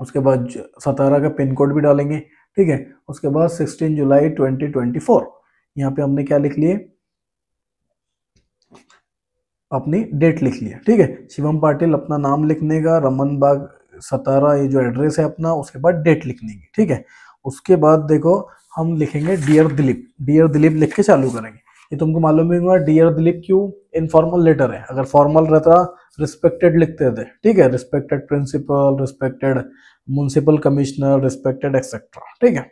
उसके बाद सतारा का पिन कोड भी डालेंगे, ठीक है। उसके बाद 16 जुलाई 2024, यहाँ पे हमने क्या लिख लिए, अपनी डेट लिख लिया, ठीक है। शिवम पाटिल अपना नाम लिखने का, रमन बाग सतारा ये जो एड्रेस है अपना, उसके बाद डेट लिखने की, ठीक है। उसके बाद देखो हम लिखेंगे डियर दिलीप, डियर दिलीप लिख के चालू करेंगे। ये तुमको मालूम ही होगा डियर दिलीप क्यों, इनफॉर्मल लेटर है, अगर फॉर्मल रहता रिस्पेक्टेड लिखते थे, ठीक है, respected principal, respected municipal commissioner, respected etcetera, ठीक है।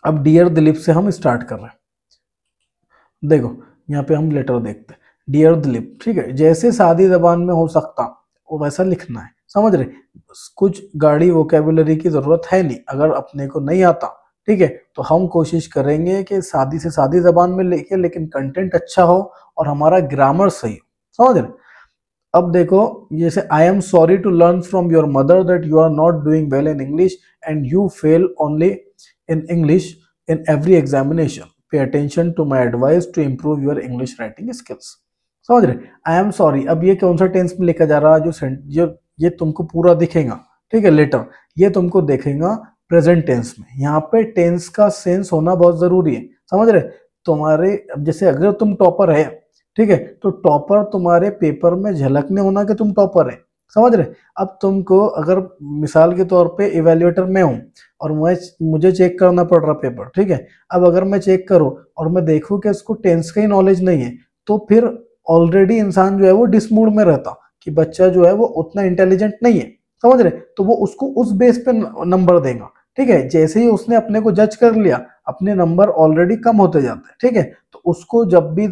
अब डियर दिलीप से हम स्टार्ट कर रहे हैं, देखो यहाँ पे हम लेटर देखते हैं, डियर दिलीप, ठीक है। जैसे सादी जबान में हो सकता वो वैसा लिखना है, समझ रहे। कुछ गाड़ी वोकेबुलरी की जरूरत है नहीं, अगर अपने को नहीं आता, ठीक है, तो हम कोशिश करेंगे कि सादी से सादी जबान में लिखे, लेकिन कंटेंट अच्छा हो और हमारा ग्रामर सही हो, समझ रहे। अब देखो जैसे I am sorry to learn from your mother that you are not doing well in English and you fail only in English in every examination, pay attention to my advice to improve your English writing skills, समझ रहे। आई am sorry, अब ये कौन सा tense में लिखा जा रहा है, जो ये तुमको पूरा दिखेगा, ठीक है, लेटर ये तुमको देखेगा प्रेजेंट टेंस में। यहाँ पे टेंस का सेंस होना बहुत जरूरी है, समझ रहे। तुम्हारे अब जैसे अगर तुम टॉपर है, ठीक है, तो टॉपर तुम्हारे पेपर में झलकने होना कि तुम टॉपर है, समझ रहे। अब तुमको अगर मिसाल के तौर पे इवेल्युएटर में हूँ और मुझे चेक करना पड़ रहा पेपर, ठीक है। अब अगर मैं चेक करूँ और मैं देखूँ कि इसको टेंस का ही नॉलेज नहीं है, तो फिर ऑलरेडी इंसान जो है वो डिसमूड में रहता कि बच्चा जो है वो उतना इंटेलिजेंट नहीं है, समझ रहे। तो वो उसको उस बेस पे नंबर देगा, ठीक है। जैसे ही उसने अपने को जज कर लिया, अपने नंबर ऑलरेडी कम होते जाते हैं, ठीक है। तो उसको जब भी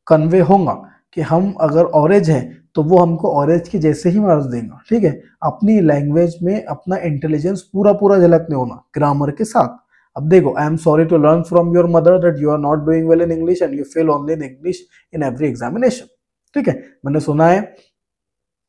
कन्वे होगा कि हम अगर ऑरेंज है तो वो हमको ऑरेंज की जैसे ही मार्क्स देगा, ठीक है। अपनी लैंग्वेज में अपना इंटेलिजेंस पूरा पूरा झलकने होना ग्रामर के साथ। अब देखो, I am sorry to learn from your mother that you are not doing well in English and you fail only in English in every examination, ठीक है। मैंने सुना है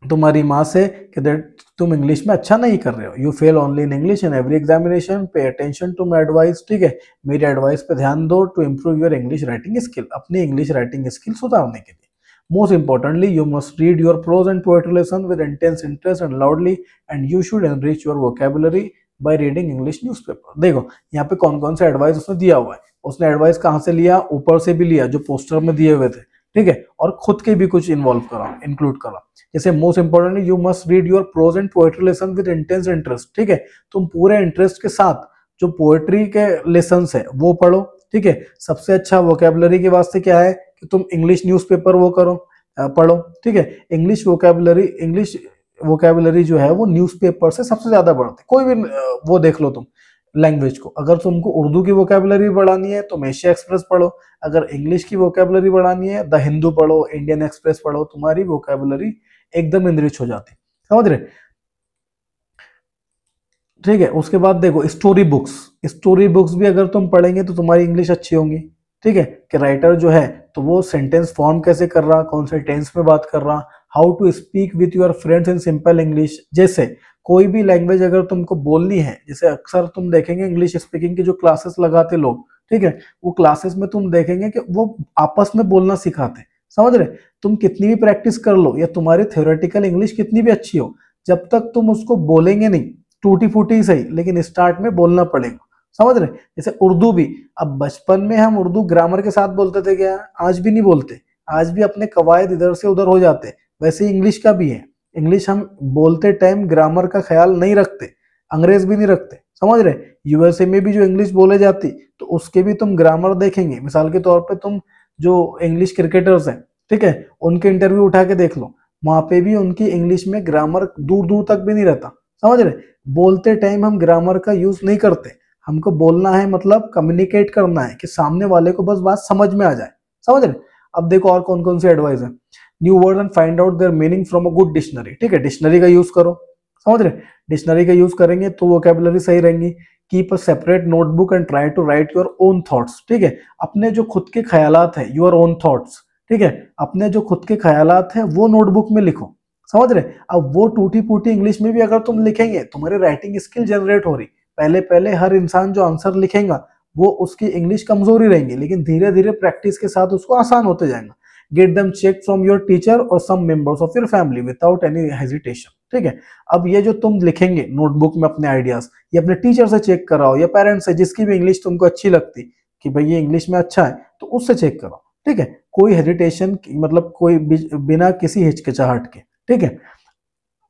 तुम्हारी माँ से कि दैट तुम इंग्लिश में अच्छा नहीं कर रहे हो, you fail only in English in every examination, pay attention to my advice, ठीक है। मेरी एडवाइस पे ध्यान दो to improve your English writing skill, अपनी इंग्लिश राइटिंग स्किल सुधारने के लिए। Most importantly, you must read your prose and poetry lesson with intense interest and loudly, and you should enrich your vocabulary by reading English newspaper। देखो यहाँ पे कौन कौन सा एडवाइस उसने दिया हुआ है। उसने एडवाइस कहाँ से लिया, ऊपर से भी लिया जो पोस्टर में दिए हुए थे, ठीक है, और खुद के भी कुछ इन्वॉल्व करा, इंक्लूड करा। जैसे most importantly, you must read your prose and poetry lesson with intense interest, ठीक है। तुम पूरे इंटरेस्ट के साथ जो पोएट्री के लेसन है वो पढ़ो, ठीक है। सबसे अच्छा वोकेबलरी के वास्ते क्या है कि तुम इंग्लिश न्यूज़पेपर वो करो, पढ़ो, ठीक है। इंग्लिश वोकेबलरी जो है वो न्यूज़पेपर से सबसे ज्यादा बढ़ती, कोई भी वो देख लो तुम लैंग्वेज को। अगर तुमको उर्दू की वोकेबलरी बढ़ानी है तो एशिया एक्सप्रेस पढ़ो, अगर इंग्लिश की वोकेबलरी बढ़ानी है द हिंदू पढ़ो, इंडियन एक्सप्रेस पढ़ो, तुम्हारी वोकेबलरी एकदम इनरिच हो जाती, समझ रहे, ठीक है। उसके बाद देखो स्टोरी बुक्स भी अगर तुम पढ़ेंगे तो तुम्हारी इंग्लिश अच्छी होंगी, ठीक है। कि राइटर जो है तो वो सेंटेंस फॉर्म कैसे कर रहा, कौन से टेंस में बात कर रहा, how to speak with your friends in simple English. जैसे कोई भी लैंग्वेज अगर तुमको बोलनी है, जैसे अक्सर तुम देखेंगे इंग्लिश स्पीकिंग की जो क्लासेस लगाते लोग, ठीक है, वो क्लासेस में तुम देखेंगे कि वो आपस में बोलना सिखाते, समझ रहे। तुम कितनी भी प्रैक्टिस कर लो या तुम्हारी थ्योरेटिकल इंग्लिश कितनी भी अच्छी हो, जब तक तुम उसको बोलेंगे नहीं, टूटी फूटी सही, लेकिन स्टार्ट में बोलना पड़ेगा, समझ रहे। जैसे उर्दू भी, अब बचपन में हम उर्दू ग्रामर के साथ बोलते थे क्या, आज भी नहीं बोलते, आज भी अपने कवायद इधर से उधर हो जाते। वैसे ही इंग्लिश का भी है, इंग्लिश हम बोलते टाइम ग्रामर का ख्याल नहीं रखते, अंग्रेज भी नहीं रखते, समझ रहे। यूएसए में भी जो इंग्लिश बोले जाती तो उसके भी तुम ग्रामर देखेंगे। मिसाल के तौर पे तुम जो इंग्लिश क्रिकेटर्स हैं, ठीक है, उनके इंटरव्यू उठा के देख लो, वहां पे भी उनकी इंग्लिश में ग्रामर दूर दूर तक भी नहीं रहता, समझ रहे। बोलते टाइम हम ग्रामर का यूज नहीं करते, हमको बोलना है मतलब कम्युनिकेट करना है कि सामने वाले को बस बात समझ में आ जाए, समझ रहे। अब देखो और कौन कौन सी एडवाइस है, new word and find out there meaning from a good dictionary, ठीक है, डिक्शनरी का यूज करो, समझ रहे। डिक्शनरी का यूज करेंगे तो वोकैबुलरी सही रहेंगी। Keep a separate notebook and try to write your own thoughts, ठीक है, अपने जो खुद के ख्यालात है, योर ओन थॉट्स, ठीक है, अपने जो खुद के ख्यालात है वो नोटबुक में लिखो, समझ रहे। अब वो टूटी फूटी इंग्लिश में भी अगर तुम लिखेंगे, तुम्हारी राइटिंग स्किल जनरेट हो रही। पहले पहले हर इंसान जो आंसर लिखेगा वो उसकी इंग्लिश कमजोरी रहेंगी, लेकिन धीरे धीरे प्रैक्टिस के साथ उसको आसान होते जाएगा। Get them check from your teacher और some members of your family without any hesitation, ठीक है। अब ये जो तुम लिखेंगे नोटबुक में अपने आइडियाज, ये अपने टीचर से चेक कराओ या पेरेंट्स से, जिसकी भी इंग्लिश तुमको अच्छी लगती कि भाई ये इंग्लिश में अच्छा है, तो उससे चेक करो, ठीक है। कोई हेजिटेशन मतलब कोई बिना किसी हिचकिचाहट के, ठीक है।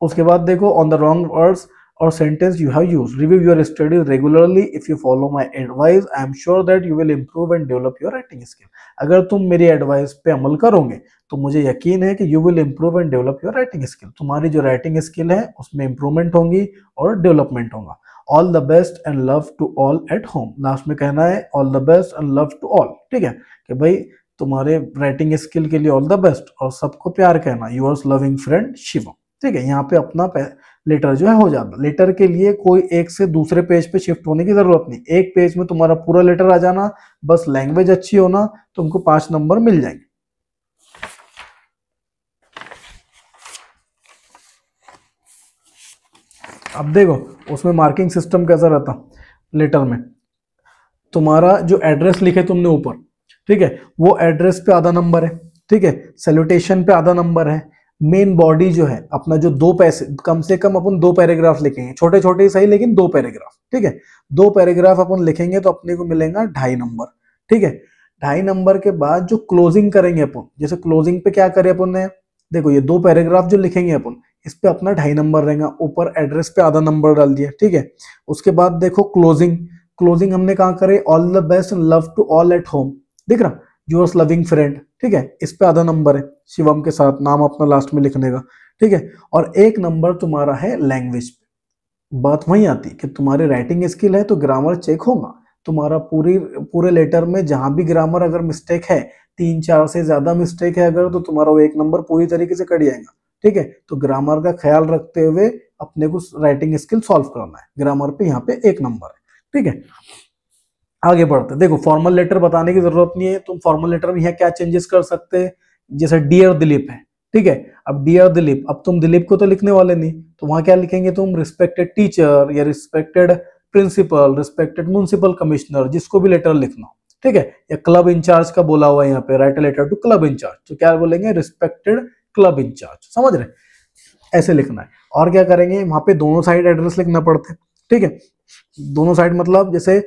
उसके बाद देखो on the wrong words or sentence you have used, review your studies regularly, if you follow my advice I am sure that you will improve and develop your writing skill। अगर तुम मेरी एडवाइस पे अमल करोगे तो मुझे यकीन है कि you will improve and develop your writing skill, तुम्हारी जो राइटिंग स्किल है उसमें इंप्रूवमेंट होंगी और डेवलपमेंट होगा। All the best and love to all at home, last में कहना है all the best and love to all, ठीक है, कि भाई तुम्हारे राइटिंग स्किल के लिए ऑल द बेस्ट और सबको प्यार कहना, योर्स लविंग फ्रेंड शिवम, ठीक है। यहाँ पे अपना लेटर जो है हो जाता। लेटर के लिए कोई एक से दूसरे पेज पे शिफ्ट होने की जरूरत नहीं, एक पेज में तुम्हारा पूरा लेटर आ जाना, बस लैंग्वेज अच्छी होना, तुमको 5 नंबर मिल जाएंगे। अब देखो उसमें मार्किंग सिस्टम कैसा रहता लेटर में, तुम्हारा जो एड्रेस लिखे तुमने ऊपर, ठीक है, वो एड्रेस पे आधा नंबर है, ठीक है, सैल्यूटेशन पे आधा नंबर है। मेन बॉडी जो है अपना जो 2 पैसे, कम से कम अपन 2 पैराग्राफ लिखेंगे, छोटे छोटे ही सही लेकिन 2 पैराग्राफ, ठीक है, 2 पैराग्राफ अपन लिखेंगे तो अपने को मिलेगा 2.5 नंबर, ठीक है। 2.5 नंबर के बाद जो क्लोजिंग करेंगे अपन, जैसे क्लोजिंग पे क्या करें अपन ने, देखो ये 2 पैराग्राफ जो लिखेंगे अपन, इस पे अपना 2.5 नंबर रहेगा, ऊपर एड्रेस पे आधा नंबर डाल दिया, ठीक है। उसके बाद देखो क्लोजिंग हमने कहाँ करे, all the best and love to all at home, दिख रहा, योर्स लविंग फ्रेंड, ठीक है, इस पे आधा नंबर है शिवम के साथ नाम अपना लास्ट में लिखने का, ठीक है। और 1 नंबर तुम्हारा है लैंग्वेज पे। बात वही आती कि तुम्हारी राइटिंग स्किल है तो ग्रामर चेक होगा, तुम्हारा पूरे लेटर में जहां भी ग्रामर अगर मिस्टेक है, 3-4 से ज्यादा मिस्टेक है अगर, तो तुम्हारा वो 1 नंबर पूरी तरीके से कट जाएगा। ठीक है, तो ग्रामर का ख्याल रखते हुए अपने को राइटिंग स्किल सॉल्व करना है। ग्रामर पे यहाँ पे 1 नंबर है। ठीक है, आगे बढ़ते हैं। देखो फॉर्मल लेटर बताने की जरूरत नहीं है, तुम फॉर्मल लेटर में यहाँ क्या चेंजेस कर सकते हैं, जैसे डियर दिलीप है। ठीक है, अब डियर दिलीप, अब तुम दिलीप को तो लिखने वाले नहीं, तो वहां क्या लिखेंगे तुम, रिस्पेक्टेड टीचर या respected principal, respected municipal commissioner, जिसको भी लेटर लिखना हो। ठीक है, या क्लब इंचार्ज का बोला हुआ है यहाँ पे, write a letter to club incharge, तो क्या बोलेंगे, रिस्पेक्टेड क्लब इंचार्ज। समझ रहे, ऐसे लिखना है। और क्या करेंगे, वहां पे दोनों साइड एड्रेस लिखना पड़ता है। ठीक है, दोनों साइड मतलब जैसे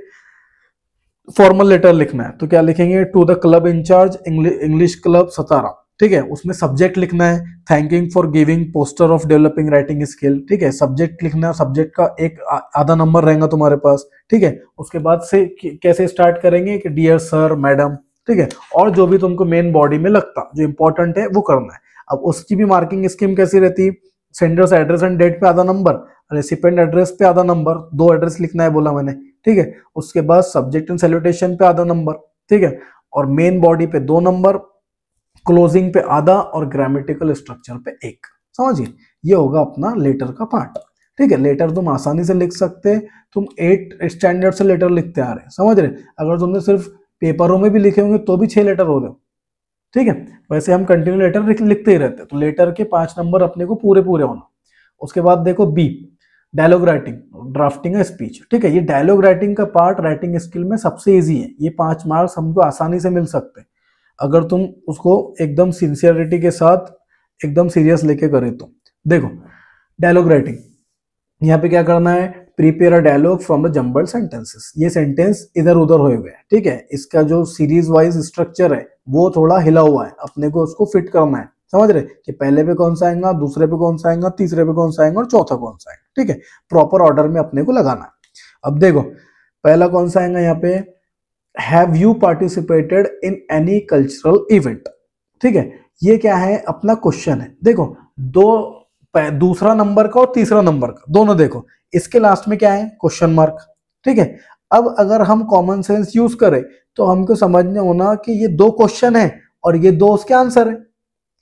फॉर्मल लेटर लिखना है तो क्या लिखेंगे, to the club incharge English club Satara. ठीक है, उसमें सब्जेक्ट लिखना है, thanking for giving poster of developing writing skill. ठीक है, सब्जेक्ट लिखना है, सब्जेक्ट का एक आधा नंबर रहेगा तुम्हारे पास। ठीक है, उसके बाद से कैसे स्टार्ट करेंगे कि डियर सर मैडम। ठीक है, और जो भी तुमको मेन बॉडी में लगता जो इंपॉर्टेंट है वो करना है। अब उसकी भी मार्किंग स्कीम कैसी रहती है, सेंडर्स एड्रेस एंड डेट पे आधा नंबर, रेसिपेंट एड्रेस पे आधा नंबर, 2 एड्रेस लिखना है बोला मैंने। ठीक है, उसके बाद सब्जेक्ट एंड सैल्यूटेशन पे आधा नंबर। ठीक है, और मेन बॉडी पे 2 नंबर, क्लोजिंग पे आधा, और ग्रामेटिकल स्ट्रक्चर पे 1। समझिए, ये होगा अपना लेटर का पार्ट। ठीक है, लेटर तुम आसानी से लिख सकते, तुम 8 स्टैंडर्ड से लेटर लिखते आ रहे, समझ रहे। अगर तुमने सिर्फ पेपरों में भी लिखे होंगे तो भी 6 लेटर हो गए। ठीक है, वैसे हम कंटिन्यू लेटर लिखते ही रहते हैं, तो लेटर के 5 नंबर अपने को पूरे पूरे होना। उसके बाद देखो बी, डायलॉग राइटिंग, ड्राफ्टिंग है स्पीच। ठीक है, ये डायलॉग राइटिंग का पार्ट राइटिंग स्किल में सबसे इजी है, ये 5 मार्क्स हमको आसानी से मिल सकते हैं अगर तुम उसको एकदम सिंसियरिटी के साथ एकदम सीरियस लेके करे तो। देखो डायलॉग राइटिंग, यहाँ पे क्या करना है, prepare a dialogue from the jumbled sentences. ये सेंटेंस इधर उधर हुए हुए हैं। ठीक है, इसका जो सीरीज वाइज स्ट्रक्चर है वो थोड़ा हिला हुआ है, अपने को उसको फिट करना है। समझ रहे कि पहले पे कौन सा आएगा, दूसरे पे कौन सा आएगा, तीसरे पे कौन सा आएगा और चौथा कौन सा आएगा। ठीक है, प्रॉपर ऑर्डर में अपने को लगाना है। अब देखो पहला कौन सा आएगा यहाँ पे, have you participated in any cultural event. ठीक है, ये क्या है, अपना क्वेश्चन है। देखो दूसरा नंबर का और तीसरा नंबर का दोनों देखो, इसके लास्ट में क्या है, क्वेश्चन मार्क। ठीक है, अब अगर हम कॉमन सेंस यूज करें तो हमको समझने होना कि ये 2 क्वेश्चन है और ये 2 उसके आंसर है।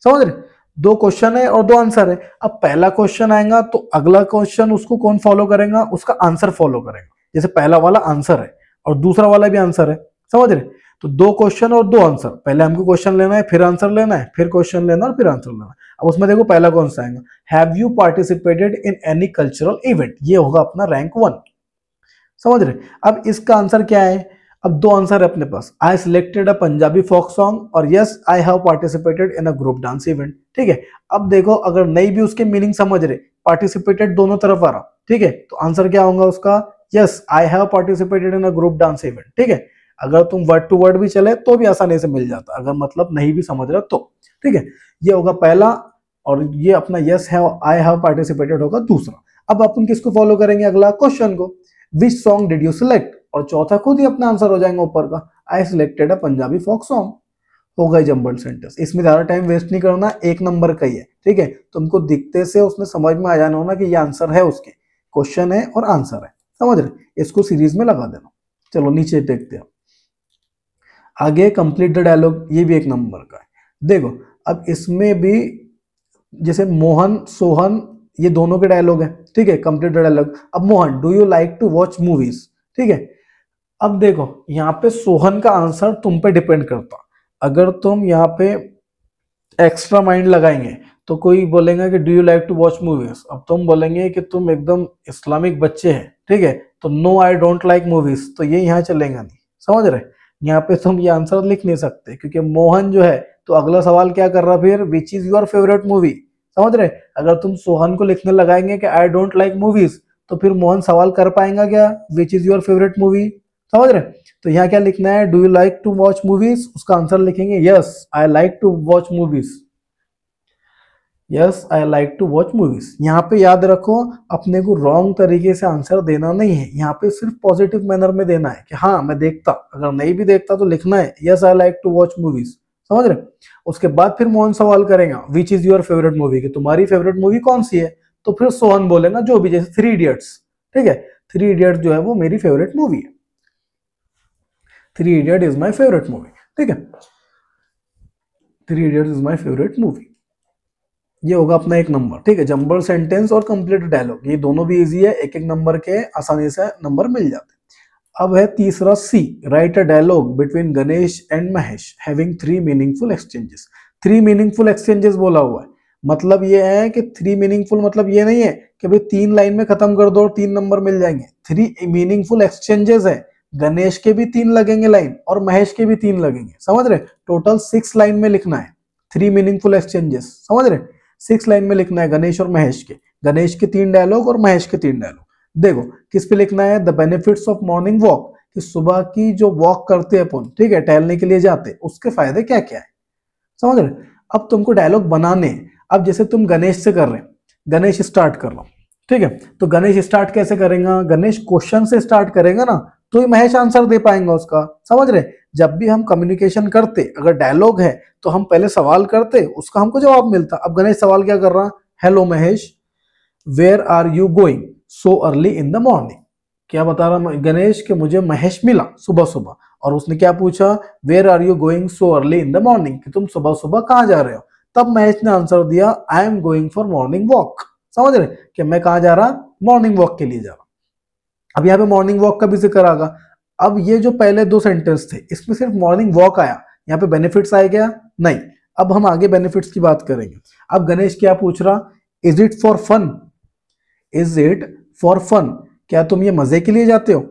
समझ रहे, 2 क्वेश्चन है और 2 आंसर है। अब पहला क्वेश्चन आएगा तो अगला क्वेश्चन उसको कौन फॉलो करेगा, उसका आंसर फॉलो करेगा। जैसे पहला वाला आंसर है और दूसरा वाला भी आंसर है। समझ रहे, तो 2 क्वेश्चन और 2 आंसर, पहले हमको क्वेश्चन लेना है, फिर आंसर लेना है, फिर क्वेश्चन लेना और फिर आंसर लेना है। अब उसमें देखो पहला कौन सा आएगा, have you participated in any cultural event, ये होगा अपना रैंक 1। समझ रहे, अब इसका आंसर क्या है, अब 2 आंसर है अपने पास, I selected a Punjabi folk song और yes I have participated in a group dance event. ठीक है, अब देखो अगर नहीं भी उसके मीनिंग समझ रहे, पार्टिसिपेटेड दोनों तरफ आ रहा। ठीक है, तो आंसर क्या होगा उसका, yes I have participated in a group dance event. ठीक है, अगर तुम वर्ड टू वर्ड भी चले तो भी आसानी से मिल जाता, अगर मतलब नहीं भी समझ रहा तो। ठीक है, ये होगा पहला, और ये अपना यस है आई हैव पार्टिसिपेटेड होगा दूसरा। अब अपन किसको फॉलो करेंगे, अगला क्वेश्चन को, which song did you select, और चौथा खुद ही अपना आंसर हो जाएगा ऊपर का, I selected a Punjabi folk song. हो गई जम्बल्ड सेंटेंस। इसमें ज्यादा टाइम वेस्ट नहीं करना, 1 नंबर का ही है। ठीक है, तुमको दिखते से उसमें समझ में आ जाना होना कि ये आंसर है, उसके क्वेश्चन है और आंसर है। समझ रहे, इसको सीरीज में लगा देना। चलो नीचे देखते हैं आगे, कंप्लीट द डायलॉग, ये भी 1 नंबर का है। देखो अब इसमें भी जैसे मोहन सोहन, ये दोनों के डायलॉग है। ठीक है, कंप्लीट द डायलॉग। अब Mohan, do you like to watch movies. ठीक है, अब देखो यहाँ पे सोहन का आंसर तुम पे डिपेंड करता, अगर तुम यहाँ पे एक्स्ट्रा माइंड लगाएंगे तो कोई बोलेगा कि do you like to watch movies, अब तुम बोलेंगे कि तुम एकदम इस्लामिक बच्चे हैं। ठीक है, तो no I don't like movies, तो ये यहाँ चलेगा नहीं। समझ रहे, यहाँ पे तुम ये आंसर लिख नहीं सकते क्योंकि मोहन जो है, तो अगला सवाल क्या कर रहा फिर, विच इज योर फेवरेट मूवी। समझ रहे, अगर तुम सोहन को लिखने लगाएंगे कि आई डोंट लाइक मूवीज, तो फिर मोहन सवाल कर पाएगा क्या, which is your favourite movie. समझ रहे, तो यहाँ क्या लिखना है, do you like to watch movies, उसका आंसर लिखेंगे yes I like to watch movies, yes I like to watch movies. यहाँ पे याद रखो अपने को रॉन्ग तरीके से आंसर देना नहीं है, यहाँ पे सिर्फ पॉजिटिव मैनर में देना है कि हाँ मैं देखता, अगर नहीं भी देखता तो लिखना है yes I like to watch movies. समझ रहे, उसके बाद फिर मोहन सवाल करेगा which is your favourite movie, कि तुम्हारी फेवरेट मूवी कौन सी है, तो फिर सोहन बोलेगा जो भी, जैसे 3 इडियट्स। ठीक है, 3 इडियट्स जो है वो मेरी फेवरेट मूवी है। Three idiot is my favourite movie, ठीक है, three idiot is my favourite movie, ये होगा अपना एक नंबर, ठीक है। जंबल सेंटेंस और कंप्लीट डायलॉग, ये दोनों भी इजी है, एक एक नंबर के आसानी से नंबर मिल जाते हैं। अब है तीसरा C, write a dialogue between Ganesh and Mahesh having three meaningful exchanges. Three meaningful exchanges बोला हुआ है, मतलब ये है कि थ्री मीनिंगफुल मतलब ये नहीं है कि भाई 3 लाइन में खत्म कर दो और 3 नंबर मिल जाएंगे। थ्री मीनिंगफुल एक्सचेंजेस है, गणेश के भी 3 लगेंगे लाइन और महेश के भी 3 लगेंगे, समझ रहे, टोटल 6 लाइन में लिखना है थ्री मीनिंगफुल एक्सचेंजेस, समझ रहे, 6 लाइन में लिखना है गणेश और महेश के, गणेश के 3 डायलॉग और महेश के 3 डायलॉग। देखो किस पे लिखना है, the benefits of morning walk, कि सुबह की जो वॉक करते हैं अपन, ठीक है, टहलने के लिए जाते, उसके फायदे क्या क्या है, समझ रहे। अब तुमको डायलॉग बनाने, अब जैसे तुम गणेश से कर रहे हैं, गणेश स्टार्ट कर लो, ठीक है, तो गणेश स्टार्ट कैसे करेगा, गणेश क्वेश्चन से स्टार्ट करेगा ना, तो ही महेश आंसर दे पाएंगे उसका, समझ रहे। जब भी हम कम्युनिकेशन करते, अगर डायलॉग है तो हम पहले सवाल करते, उसका हमको जवाब मिलता। अब गणेश सवाल क्या कर रहा, hello Mahesh, where are you going so early in the morning, क्या बता रहा गणेश कि मुझे महेश मिला सुबह सुबह, और उसने क्या पूछा, where are you going so early in the morning, कि तुम सुबह सुबह कहां जा रहे हो। तब महेश ने आंसर दिया, I am going for morning walk, समझ रहे, कि मैं कहां जा रहा, मॉर्निंग वॉक के लिए जा रहा। अब यहाँ पे मॉर्निंग वॉक का भी जिक्र आगा। अब ये जो पहले 2 सेंटेंस थे, इसमें सिर्फ मॉर्निंग वॉक आया, यहाँ पे बेनिफिट्स आए क्या, नहीं। अब हम आगे बेनिफिट्स की बात करेंगे। अब गणेश क्या पूछ रहा, is it for fun, is it for fun, क्या तुम ये मजे के लिए जाते हो।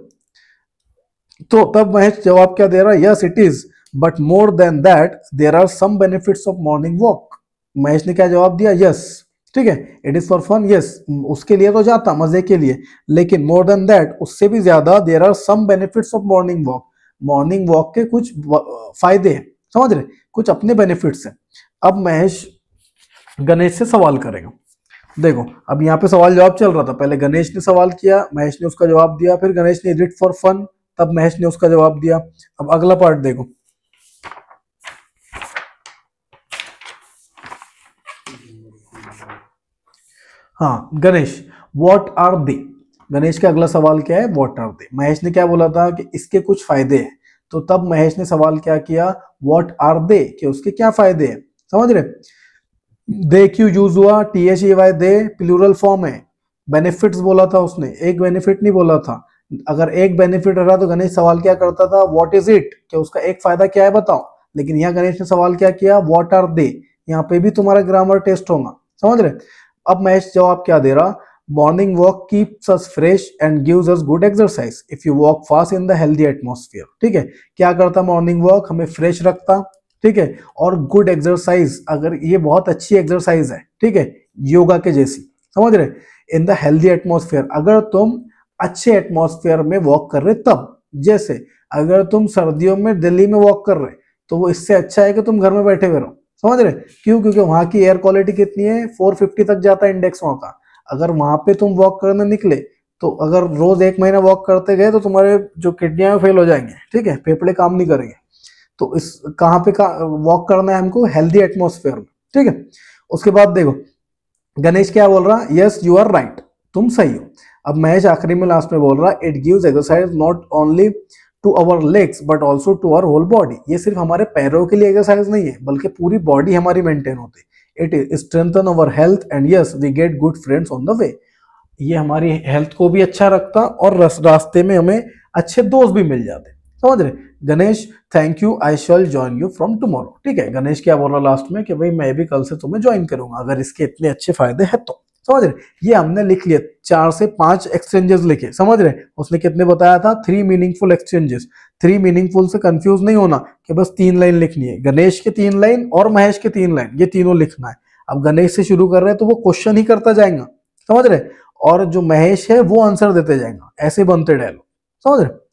तो तब महेश जवाब क्या दे रहा, yes it is, but more than that there are some benefits of morning walk. Mahesh ने क्या जवाब दिया, यस, ठीक है, it is for fun, yes, उसके लिए तो जाता मजे के लिए, लेकिन मोर देन दैट, उससे भी ज्यादा, there are some benefits of morning walk, morning walk के कुछ फायदे हैं, समझ रहे, कुछ अपने बेनिफिट्स हैं। अब महेश गणेश से सवाल करेगा। देखो अब यहाँ पे सवाल जवाब चल रहा था, पहले गणेश ने सवाल किया, महेश ने उसका जवाब दिया, फिर गणेश ने इज इट फॉर फन, तब महेश ने उसका जवाब दिया। अब अगला पार्ट देखो, हाँ Ganesh, what are they, Ganesh का अगला सवाल क्या है, व्हाट आर दे। महेश ने क्या बोला था कि इसके कुछ फायदे हैं, तो तब महेश ने सवाल क्या किया, व्हाट आर दे, कि उसके क्या फायदे हैं, समझ रहे। दे क्यों यूज हुआ, THEY दे प्लूरल फॉर्म है, बेनिफिट्स बोला था उसने, एक बेनिफिट नहीं बोला था। अगर एक बेनिफिट रहा तो गणेश सवाल क्या करता था, व्हाट इज इट, कि उसका एक फायदा क्या है बताओ, लेकिन यहाँ गणेश ने सवाल क्या किया, व्हाट आर दे। यहाँ पे भी तुम्हारा ग्रामर टेस्ट होगा, समझ रहे। अब महेश जवाब क्या दे रहा, morning walk keeps us fresh and gives us good exercise if you walk fast in the healthy atmosphere, ठीक है, क्या करता मॉर्निंग वॉक, हमें फ्रेश रखता, ठीक है, और गुड एक्सरसाइज, अगर ये बहुत अच्छी एक्सरसाइज है, ठीक है, योगा के जैसी, समझ रहे, इन द हेल्दी एटमॉस्फेयर, अगर तुम अच्छे एटमॉस्फेयर में वॉक कर रहे तब, जैसे अगर तुम सर्दियों में दिल्ली में वॉक कर रहे तो वो इससे अच्छा है कि तुम घर में बैठे हुए रहो, समझ रहे, क्यों, क्योंकि वहां की एयर क्वालिटी कितनी है, 450 तक जाता है इंडेक्स वहां का। अगर वहां पे तुम वॉक करने निकले तो अगर रोज 1 महीना वॉक करते गए तो तुम्हारे जो किडनियां फेल हो जाएंगे, ठीक है, फेफड़े काम नहीं करेंगे। तो इस कहाँ पे वॉक करना है हमको, हेल्दी एटमॉस्फेयर में, ठीक है। उसके बाद देखो गणेश क्या बोल रहा, यस यू आर राइट, तुम सही हो। अब महेश आखिरी में लास्ट में बोल रहा, it gives exercise not only to our legs but also to our whole body, ये सिर्फ हमारे पैरों के लिए एक्सरसाइज नहीं है बल्कि पूरी बॉडी हमारी मेंटेन होती है। It strengthen our health and yes we get good friends on the way, ये हमारी हेल्थ को भी अच्छा रखता और रास्ते में हमें अच्छे दोस्त भी मिल जाते, समझ रहे। Ganesh thank you, I shall join you from tomorrow, ठीक है, गणेश क्या बोल रहा लास्ट में कि भाई मैं भी कल से तुम्हें ज्वाइन करूंगा अगर इसके इतने अच्छे फायदे हैं तो, समझ रहे। ये हमने लिख लिया, 4 से 5 एक्सचेंजेस लिखे, समझ रहे। उसने कितने बताया था, 3 मीनिंगफुल एक्सचेंजेस। 3 मीनिंगफुल से कंफ्यूज नहीं होना कि बस 3 लाइन लिखनी है, गणेश के 3 लाइन और महेश के 3 लाइन, ये तीनों लिखना है। अब गणेश से शुरू कर रहे हैं तो वो क्वेश्चन ही करता जाएगा, समझ रहे, और जो महेश है वो आंसर देते जाएगा, ऐसे बनते डायलॉग, समझ रहे।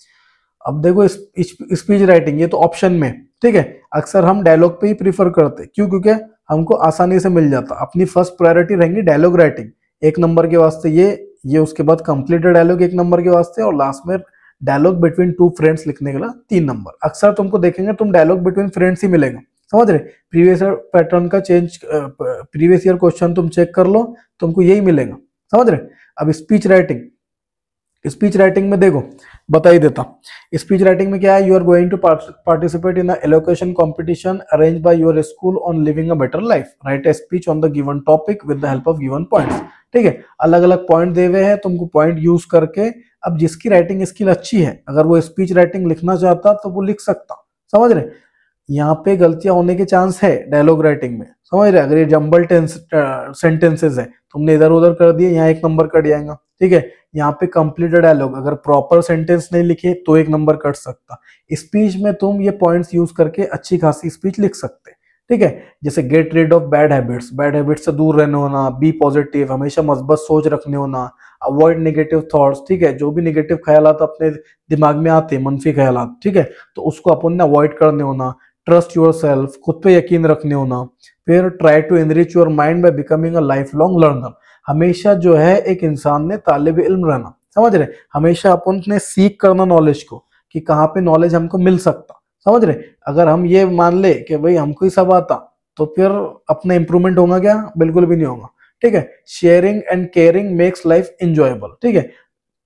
अब देखो स्पीच राइटिंग, ये तो ऑप्शन में, ठीक है, अक्सर हम डायलॉग पे ही प्रीफर करते, क्यों, क्योंकि हमको आसानी से मिल जाता। अपनी फर्स्ट प्रायोरिटी रहेंगी डायलॉग राइटिंग, 1 नंबर के वास्ते ये उसके बाद कंप्लीटेड डायलॉग 1 नंबर के वास्ते, और लास्ट में डायलॉग बिटवीन 2 फ्रेंड्स लिखने के लिए 3 नंबर। अक्सर तुमको देखेंगे तुम डायलॉग बिटवीन फ्रेंड्स ही मिलेगा, समझ रहे। प्रीवियस ईयर पैटर्न का चेंज, प्रीवियस ईयर क्वेश्चन तुम चेक कर लो, तुमको यही मिलेगा, समझ रहे। अब स्पीच राइटिंग, स्पीच राइटिंग में देखो बता ही देता। स्पीच राइटिंग में क्या है, you are going to participate in elocution competition arrange by your school on living a better life, write a speech on the given topic with the help of given points. ठीक है, अलग अलग point दे हुए हैं, तुमको point use करके, अब जिसकी राइटिंग स्किल अच्छी है अगर वो स्पीच राइटिंग लिखना चाहता तो वो लिख सकता। समझ रहे, यहाँ पे गलतियां होने के चांस है डायलॉग राइटिंग में। समझ रहे, अगर ये जंबल सेंटेंसेस है, तुमने इधर उधर कर दिए, यहाँ एक नंबर कट जाएगा। ठीक है, यहाँ पे कंप्लीटेड डायलॉग, अगर प्रॉपर सेंटेंस नहीं लिखे तो एक नंबर कट सकता। स्पीच में तुम ये पॉइंट्स यूज करके अच्छी खासी स्पीच लिख सकते। ठीक है, जैसे get rid of bad habits, bad habits से दूर रहने होना, बी पॉजिटिव, हमेशा मस्बत सोच रखने होना, अवॉइड नेगेटिव थॉट्स। ठीक है, जो भी नेगेटिव ख्यालात अपने दिमाग में आते हैं, मनफी ख्यालात, ठीक है, तो उसको अपन ने अवॉइड करने होना। ट्रस्ट योर सेल्फ, खुद पे यकीन रखने होना। फिर try to enrich your mind by becoming a life long learner, हमेशा जो है एक इंसान ने तालिब इल्म रहना। समझ रहे, हमेशा अपन ने सीख करना नॉलेज को, कि कहाँ पे नॉलेज हमको मिल सकता। समझ रहे, अगर हम ये मान ले कि भाई हमको ही सब आता तो फिर अपना इंप्रूवमेंट होगा क्या, बिल्कुल भी नहीं होगा। ठीक है, sharing and caring makes life enjoyable. ठीक है,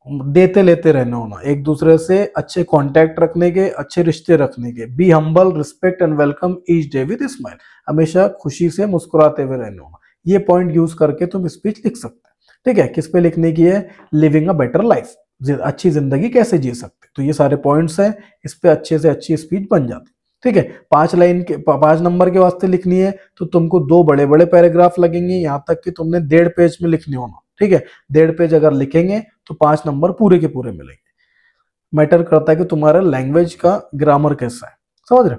देते लेते रहना होना, एक दूसरे से अच्छे कांटेक्ट रखने के, अच्छे रिश्ते रखने के। Be humble, respect and welcome each day with smile, हमेशा खुशी से मुस्कुराते हुए रहने होना। ये पॉइंट यूज करके तुम स्पीच लिख सकते हैं। ठीक है, किस पे लिखने की है, लिविंग अ बेटर लाइफ, अच्छी जिंदगी कैसे जी सकते, तो ये सारे पॉइंट्स हैं, इस पे अच्छे से अच्छी स्पीच बन जाती। ठीक है, 5 लाइन के 5 नंबर के वास्ते लिखनी है तो तुमको 2 बड़े बड़े पैराग्राफ लगेंगे, यहाँ तक कि तुमने 1.5 पेज में लिखनी होना। ठीक है, 1.5 पेज अगर लिखेंगे तो 5 नंबर पूरे के पूरे मिलेंगे। मैटर करता है कि तुम्हारा लैंग्वेज का ग्रामर कैसा है। समझ रहे,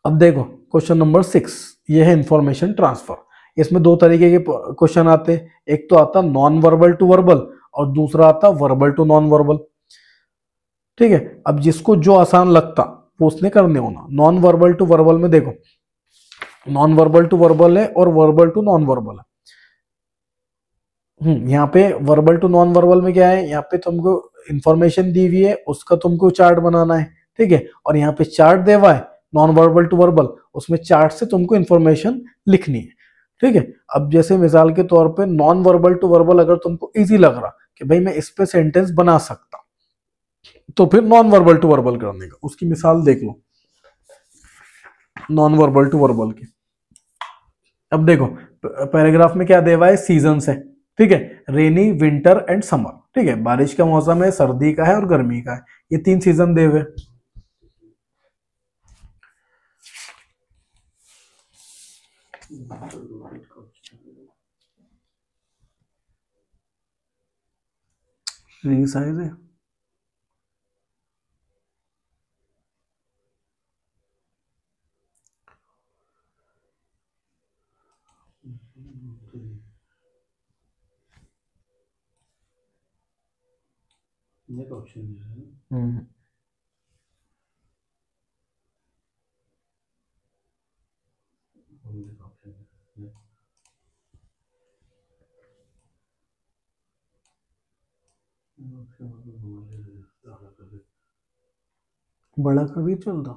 अब देखो क्वेश्चन नंबर 6, ये है इंफॉर्मेशन ट्रांसफर। इसमें 2 तरीके के क्वेश्चन आते हैं, एक तो आता नॉन वर्बल टू वर्बल और दूसरा आता वर्बल टू नॉन वर्बल। ठीक है, अब जिसको जो आसान लगता वो उसने करने होना। नॉन वर्बल टू वर्बल में देखो, नॉन वर्बल टू वर्बल है और वर्बल टू नॉन वर्बल है। यहाँ पे वर्बल टू नॉन वर्बल में क्या है, यहाँ पे तुमको इंफॉर्मेशन दी हुई है, उसका तुमको चार्ट बनाना है। ठीक है, और यहाँ पे चार्ट दे हुआ है नॉन वर्बल टू वर्बल, उसमें चार्ट से तुमको इंफॉर्मेशन लिखनी है। ठीक है, अब जैसे मिसाल के तौर पे नॉन वर्बल टू वर्बल अगर तुमको इजी लग रहा कि भाई मैं इस पे सेंटेंस बना सकता, तो फिर नॉन वर्बल टू वर्बल करने का, उसकी मिसाल देख लो नॉन वर्बल टू वर्बल की। अब देखो पैराग्राफ में क्या दे हुआ है, सीजन्स है। ठीक है, रेनी, विंटर एंड समर। ठीक है, बारिश का मौसम है, सर्दी का है और गर्मी का है, ये 3 सीजन दे हुए। साइज है, बड़ा कभी चलता।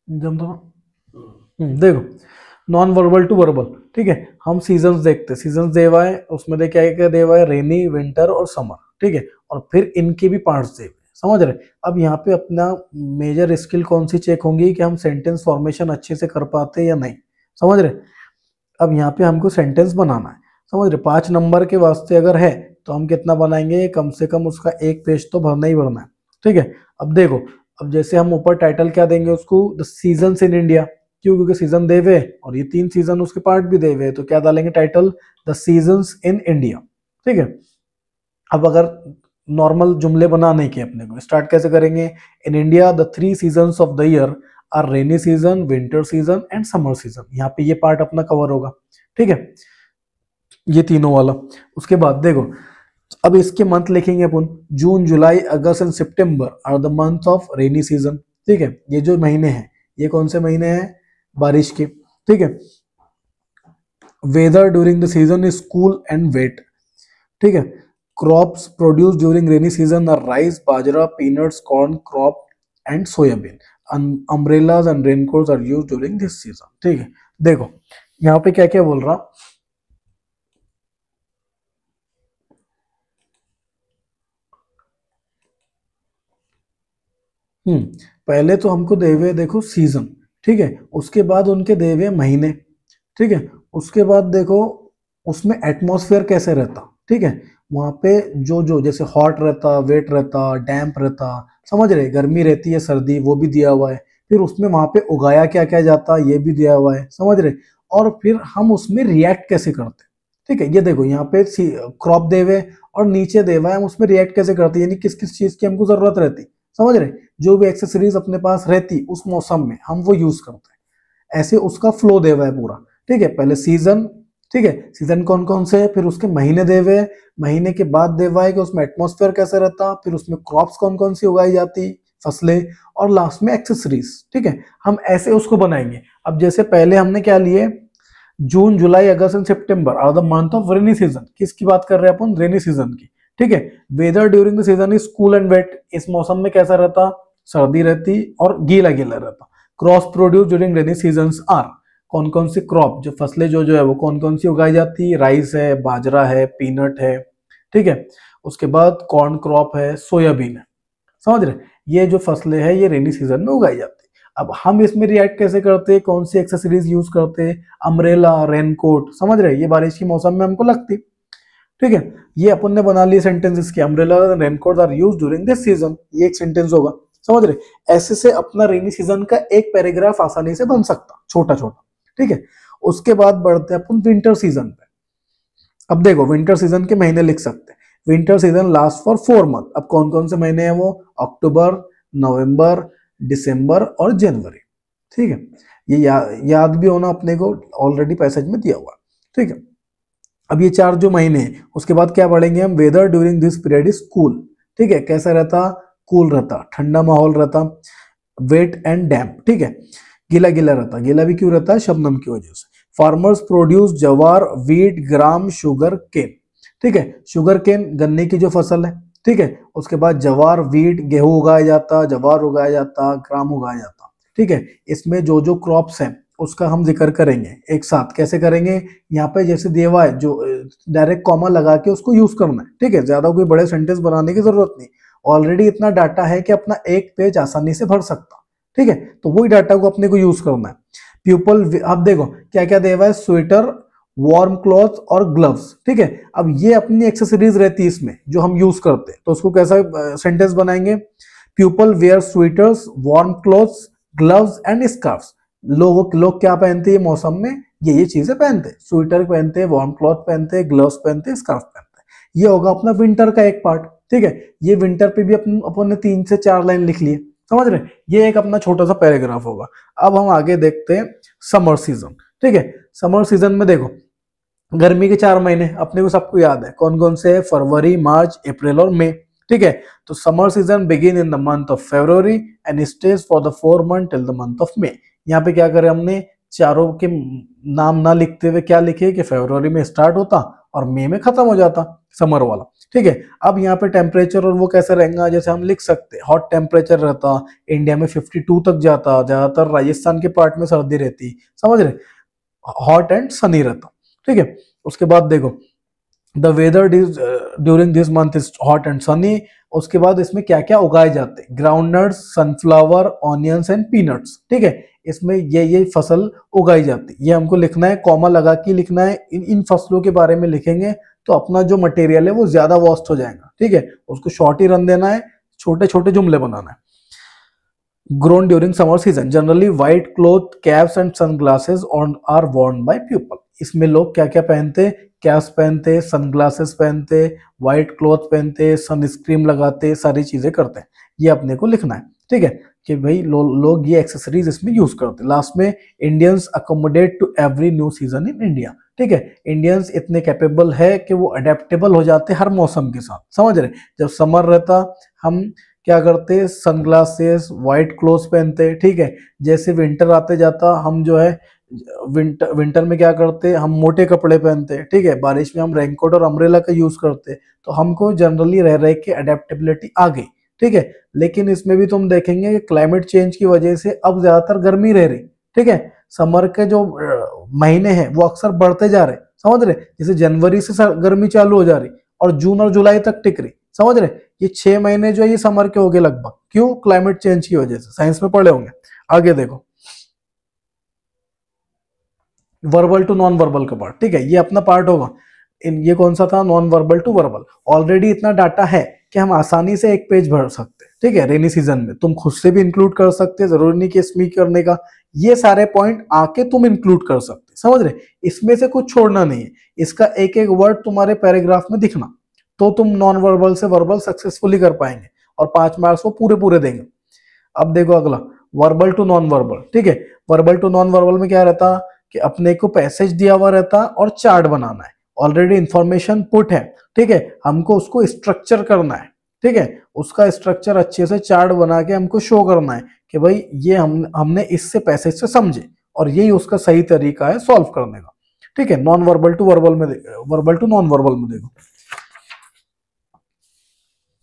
जब देखो नॉन वर्बल टू वर्बल। ठीक है, हम सीजन्स देखते, सीजन्स देवा है, उसमें देख क्या क्या देवा है, रेनी, विंटर और समर। ठीक है, और फिर इनके भी पार्ट्स देवे। समझ रहे, अब यहाँ पे अपना मेजर स्किल कौन सी चेक होंगी कि हम सेंटेंस फॉर्मेशन अच्छे से कर पाते या नहीं। समझ रहे, अब यहाँ पे हमको सेंटेंस बनाना है। समझ रहे, 5 नंबर के वास्ते अगर है तो हम कितना बनाएंगे, कम से कम उसका 1 पेज तो भरना ही भरना है। ठीक है, अब देखो, अब जैसे हम ऊपर टाइटल क्या देंगे उसको, द सीजन्स इन इंडिया, क्यों, क्योंकि सीजन दे हुए और ये 3 सीजन उसके पार्ट भी दे हुए, तो क्या डालेंगे title, the seasons in India. ठीक है, अब अगर नॉर्मल जुमले बनाने के अपने को स्टार्ट कैसे करेंगे, in India the 3 seasons of the year are rainy season, winter season and summer season, यहाँ पे ये पार्ट अपना कवर होगा। ठीक है, ये तीनों वाला। उसके बाद देखो, अब इसके मंथ लिखेंगे अपन, June, July, August and September are the month of rainy season. ठीक है, ये जो महीने हैं ये कौन से महीने हैं, बारिश के। ठीक है, weather during the season is cool and wet. ठीक है, crops produce during rainy season are rice, bajra, peanuts, corn crop and soybean. Umbrellas and raincoats are used during this season. ठीक है, देखो यहाँ पे क्या क्या बोल रहा। पहले तो हमको दे हुए देखो सीजन, ठीक है, उसके बाद उनके दे हुए महीने, ठीक है, उसके बाद देखो उसमें एटमॉस्फेयर कैसे रहता, ठीक है, वहां पे जो जो जैसे हॉट रहता, वेट रहता, डैम्प रहता, समझ रहे, गर्मी रहती है, सर्दी, वो भी दिया हुआ है। फिर उसमें वहां पे उगाया क्या क्या जाता, ये भी दिया हुआ है, समझ रहे। और फिर हम उसमें रिएक्ट कैसे करते, ठीक है, ये देखो यहाँ पे क्रॉप दे हुए और नीचे दे हुआ है हम उसमें रिएक्ट कैसे करते, यानी किस किस चीज की हमको जरूरत रहती, समझ रहे। जो भी एक्सेसरीज अपने पास रहती उस मौसम में हम वो यूज करते हैं, ऐसे उसका फ्लो दे हुआ है पूरा। ठीक है, पहले सीजन, ठीक है, सीजन कौन कौन से है, फिर उसके महीने दे हुए, महीने के बाद दे हुआ है कि उसमें एटमॉस्फेयर कैसे रहता, फिर उसमें क्रॉप्स कौन कौन सी उगाई जाती, फसलें, और लास्ट में एक्सेसरीज। ठीक है, हम ऐसे उसको बनाएंगे। अब जैसे पहले हमने क्या लिए, June July August and September are the month of rainy season. किसकी बात कर रहे हैं अपन, रेनी सीजन की। ठीक है, weather during the season is cool and wet. इस मौसम में कैसा रहता, सर्दी रहती और गीला गीला रहता। Crops produce during rainy season are, कौन कौन सी क्रॉप, जो फसलें जो है वो कौन कौन सी उगाई जाती, राइस है, बाजरा है, पीनट है, ठीक है, उसके बाद कॉर्न क्रॉप है, सोयाबीन है, समझ रहे। ये जो फसलें हैं ये रेनी सीजन में उगाई जाती है। अब हम इसमें रिएक्ट कैसे करते हैं, कौन सी एक्सेसरीज यूज करते हैं, अम्ब्रेला, रेनकोट, समझ रहे, ये बारिश की मौसम में हमको लगती। ठीक है, ये अपन ने बना लिए सेंटेंसेस की, umbrella and raincoat are used during this season, ये एक सेंटेंस होगा, समझ रहे। ऐसे से अपना रेनी सीजन का एक पैराग्राफ आसानी से बन सकता, छोटा छोटा। ठीक है, उसके बाद बढ़ते हैं अपन विंटर सीजन पे। अब देखो विंटर सीजन के महीने लिख सकते हैं। Winter season last for 4 month. अब कौन कौन से महीने हैं वो, अक्टूबर, नवंबर, दिसंबर और जनवरी। ठीक है, ये याद भी होना अपने को, ऑलरेडी पैसेज में दिया हुआ। ठीक है, अब ये 4 जो महीने हैं, उसके बाद क्या पढ़ेंगे हम, weather during this period is cool. ठीक है, कैसा रहता, कूल रहता, ठंडा माहौल रहता, वेट एंड डैम्प। ठीक है, गीला गीला रहता, गीला भी क्यों रहता है, शबनम की वजह से। फार्मर्स प्रोड्यूस जवार, वीट, ग्राम, शुगर केन। ठीक है, शुगर केन गन्ने की जो फसल है, ठीक है, उसके बाद जवार, वीट, गेहूं उगाया जाता, जवार उगाया जाता, ग्राम उगाया जाता। ठीक है, इसमें जो जो क्रॉप्स हैं उसका हम जिक्र करेंगे एक साथ। कैसे करेंगे, यहाँ पे जैसे दिया हुआ है, जो डायरेक्ट कॉमा लगा के उसको यूज करना है। ठीक है, ज्यादा कोई बड़े सेंटेंस बनाने की जरूरत नहीं, ऑलरेडी इतना डाटा है कि अपना एक पेज आसानी से भर सकता। ठीक है, तो वही डाटा को अपने को यूज करना है। प्यूपल, अब देखो क्या क्या दे हुआ है, स्वेटर, वार्म क्लॉथ और ग्लव्स। ठीक है, अब ये अपनी एक्सेसरीज रहती है इसमें जो हम यूज करते हैं, तो उसको कैसा सेंटेंस बनाएंगे, people wear sweaters, warm clothes, gloves and scarfs. लोग क्या पहनते हैं मौसम में, ये चीजें पहनते हैं, स्वेटर पहनते हैं, वार्म क्लॉथ पहनते हैं, ग्लव्स पहनते हैं, स्कार्फ पहनते हैं। ये होगा अपना विंटर का एक पार्ट। ठीक है, ये विंटर पे भी अपन ने 3 से 4 लाइन लिख लिए, समझ रहे, ये एक अपना छोटा सा पैराग्राफ होगा। अब हम आगे देखते हैं समर सीजन। ठीक है, समर सीजन में देखो गर्मी के 4 महीने अपने को सबको याद है, कौन कौन से है, फरवरी, मार्च, अप्रैल और मई। ठीक है, तो summer season begin in the month of February and stays for the 4 month till the month of May. यहाँ पे क्या करें हमने, चारों के नाम ना लिखते हुए क्या लिखे कि फरवरी में स्टार्ट होता और मई में खत्म हो जाता समर वाला। ठीक है, अब यहाँ पे टेम्परेचर और वो कैसे रहेगा, जैसे हम लिख सकते हैं हॉट टेम्परेचर रहता, इंडिया में 52 तक जाता, ज्यादातर राजस्थान के पार्ट में सर्दी रहती, समझ रहे, हॉट एंड सनी रहता। ठीक है, उसके बाद देखो the weather during this month is hot and sunny. उसके बाद इसमें क्या क्या उगाए जाते हैं, groundnuts, sunflower, onions and peanuts. ठीक है, इसमें ये फसल उगाई जाती है, ये हमको लिखना है, कॉमा लगा के लिखना है। इन फसलों के बारे में लिखेंगे तो अपना जो मटेरियल है वो ज्यादा वॉस्ट हो जाएगा। ठीक है, उसको शॉर्ट ही रन देना है, छोटे छोटे जुमले बनाना है। Grown during summer season, generally white cloth, caps and sunglasses are worn by people. इसमें लोग क्या क्या पहनते, कैप्स पहनते, सनग्लासेस पहनते, व्हाइट क्लॉथ पहनते, सनस्क्रीन लगाते, सारी चीजें करते हैं, ये अपने को लिखना है। ठीक है, कि भाई लोग ये एक्सेसरीज इसमें यूज करते हैं। लास्ट में Indians accommodate to every new season in India. ठीक है, इंडियंस इतने कैपेबल है कि वो अडेप्टेबल हो जाते हर मौसम के साथ, समझ रहे। जब समर रहता हम क्या करते, सनग्लासेस, व्हाइट क्लोथ्स पहनते। ठीक है, जैसे विंटर आते जाता हम जो है विंटर में क्या करते, हम मोटे कपड़े पहनते। ठीक है, बारिश में हम रेनकोट और अम्ब्रेला का यूज करते। तो हमको जनरली रह के अडेप्टेबिलिटी आ गई, ठीक है। लेकिन इसमें भी तुम देखेंगे कि क्लाइमेट चेंज की वजह से अब ज्यादातर गर्मी रह रही, ठीक है। समर के जो महीने हैं वो अक्सर बढ़ते जा रहे, समझ रहे। जैसे जनवरी से गर्मी चालू हो जा रही और जून और जुलाई तक टिक रही, समझ रहे। ये 6 महीने जो है ये समर के हो गए लगभग, क्यों? क्लाइमेट चेंज की वजह से, साइंस में पढ़े होंगे। आगे देखो, वर्बल टू नॉन वर्बल का पार्ट, ठीक है, ये अपना पार्ट होगा। ये कौन सा था? Non verbal to verbal. Already इतना डाटा है कि हम आसानी से एक पेज भर सकते हैं, ठीक है। रेनी सीजन में तुम खुद से भी इंक्लूड कर सकते हैं, जरूरी नहीं कि इसमें करने का। ये सारे पॉइंट आके तुम इंक्लूड कर सकते, समझ रहे। इसमें से कुछ छोड़ना नहीं है, इसका एक एक वर्ड तुम्हारे पैराग्राफ में दिखना, तो तुम नॉन वर्बल से वर्बल सक्सेसफुली कर पाएंगे और 5 मार्क्स वो पूरे पूरे देंगे। अब देखो अगला, वर्बल टू नॉन वर्बल, ठीक है। वर्बल टू नॉन वर्बल में क्या रहता कि अपने को पैसेज दिया हुआ रहता और चार्ट बनाना है। ऑलरेडी इंफॉर्मेशन पुट है, ठीक है, हमको उसको स्ट्रक्चर करना है, ठीक है। उसका स्ट्रक्चर अच्छे से चार्ट बना के हमको शो करना है कि भाई ये हमने इससे पैसेज से समझे और यही उसका सही तरीका है सॉल्व करने का, ठीक है। नॉन वर्बल टू वर्बल में, वर्बल टू नॉन वर्बल में देखो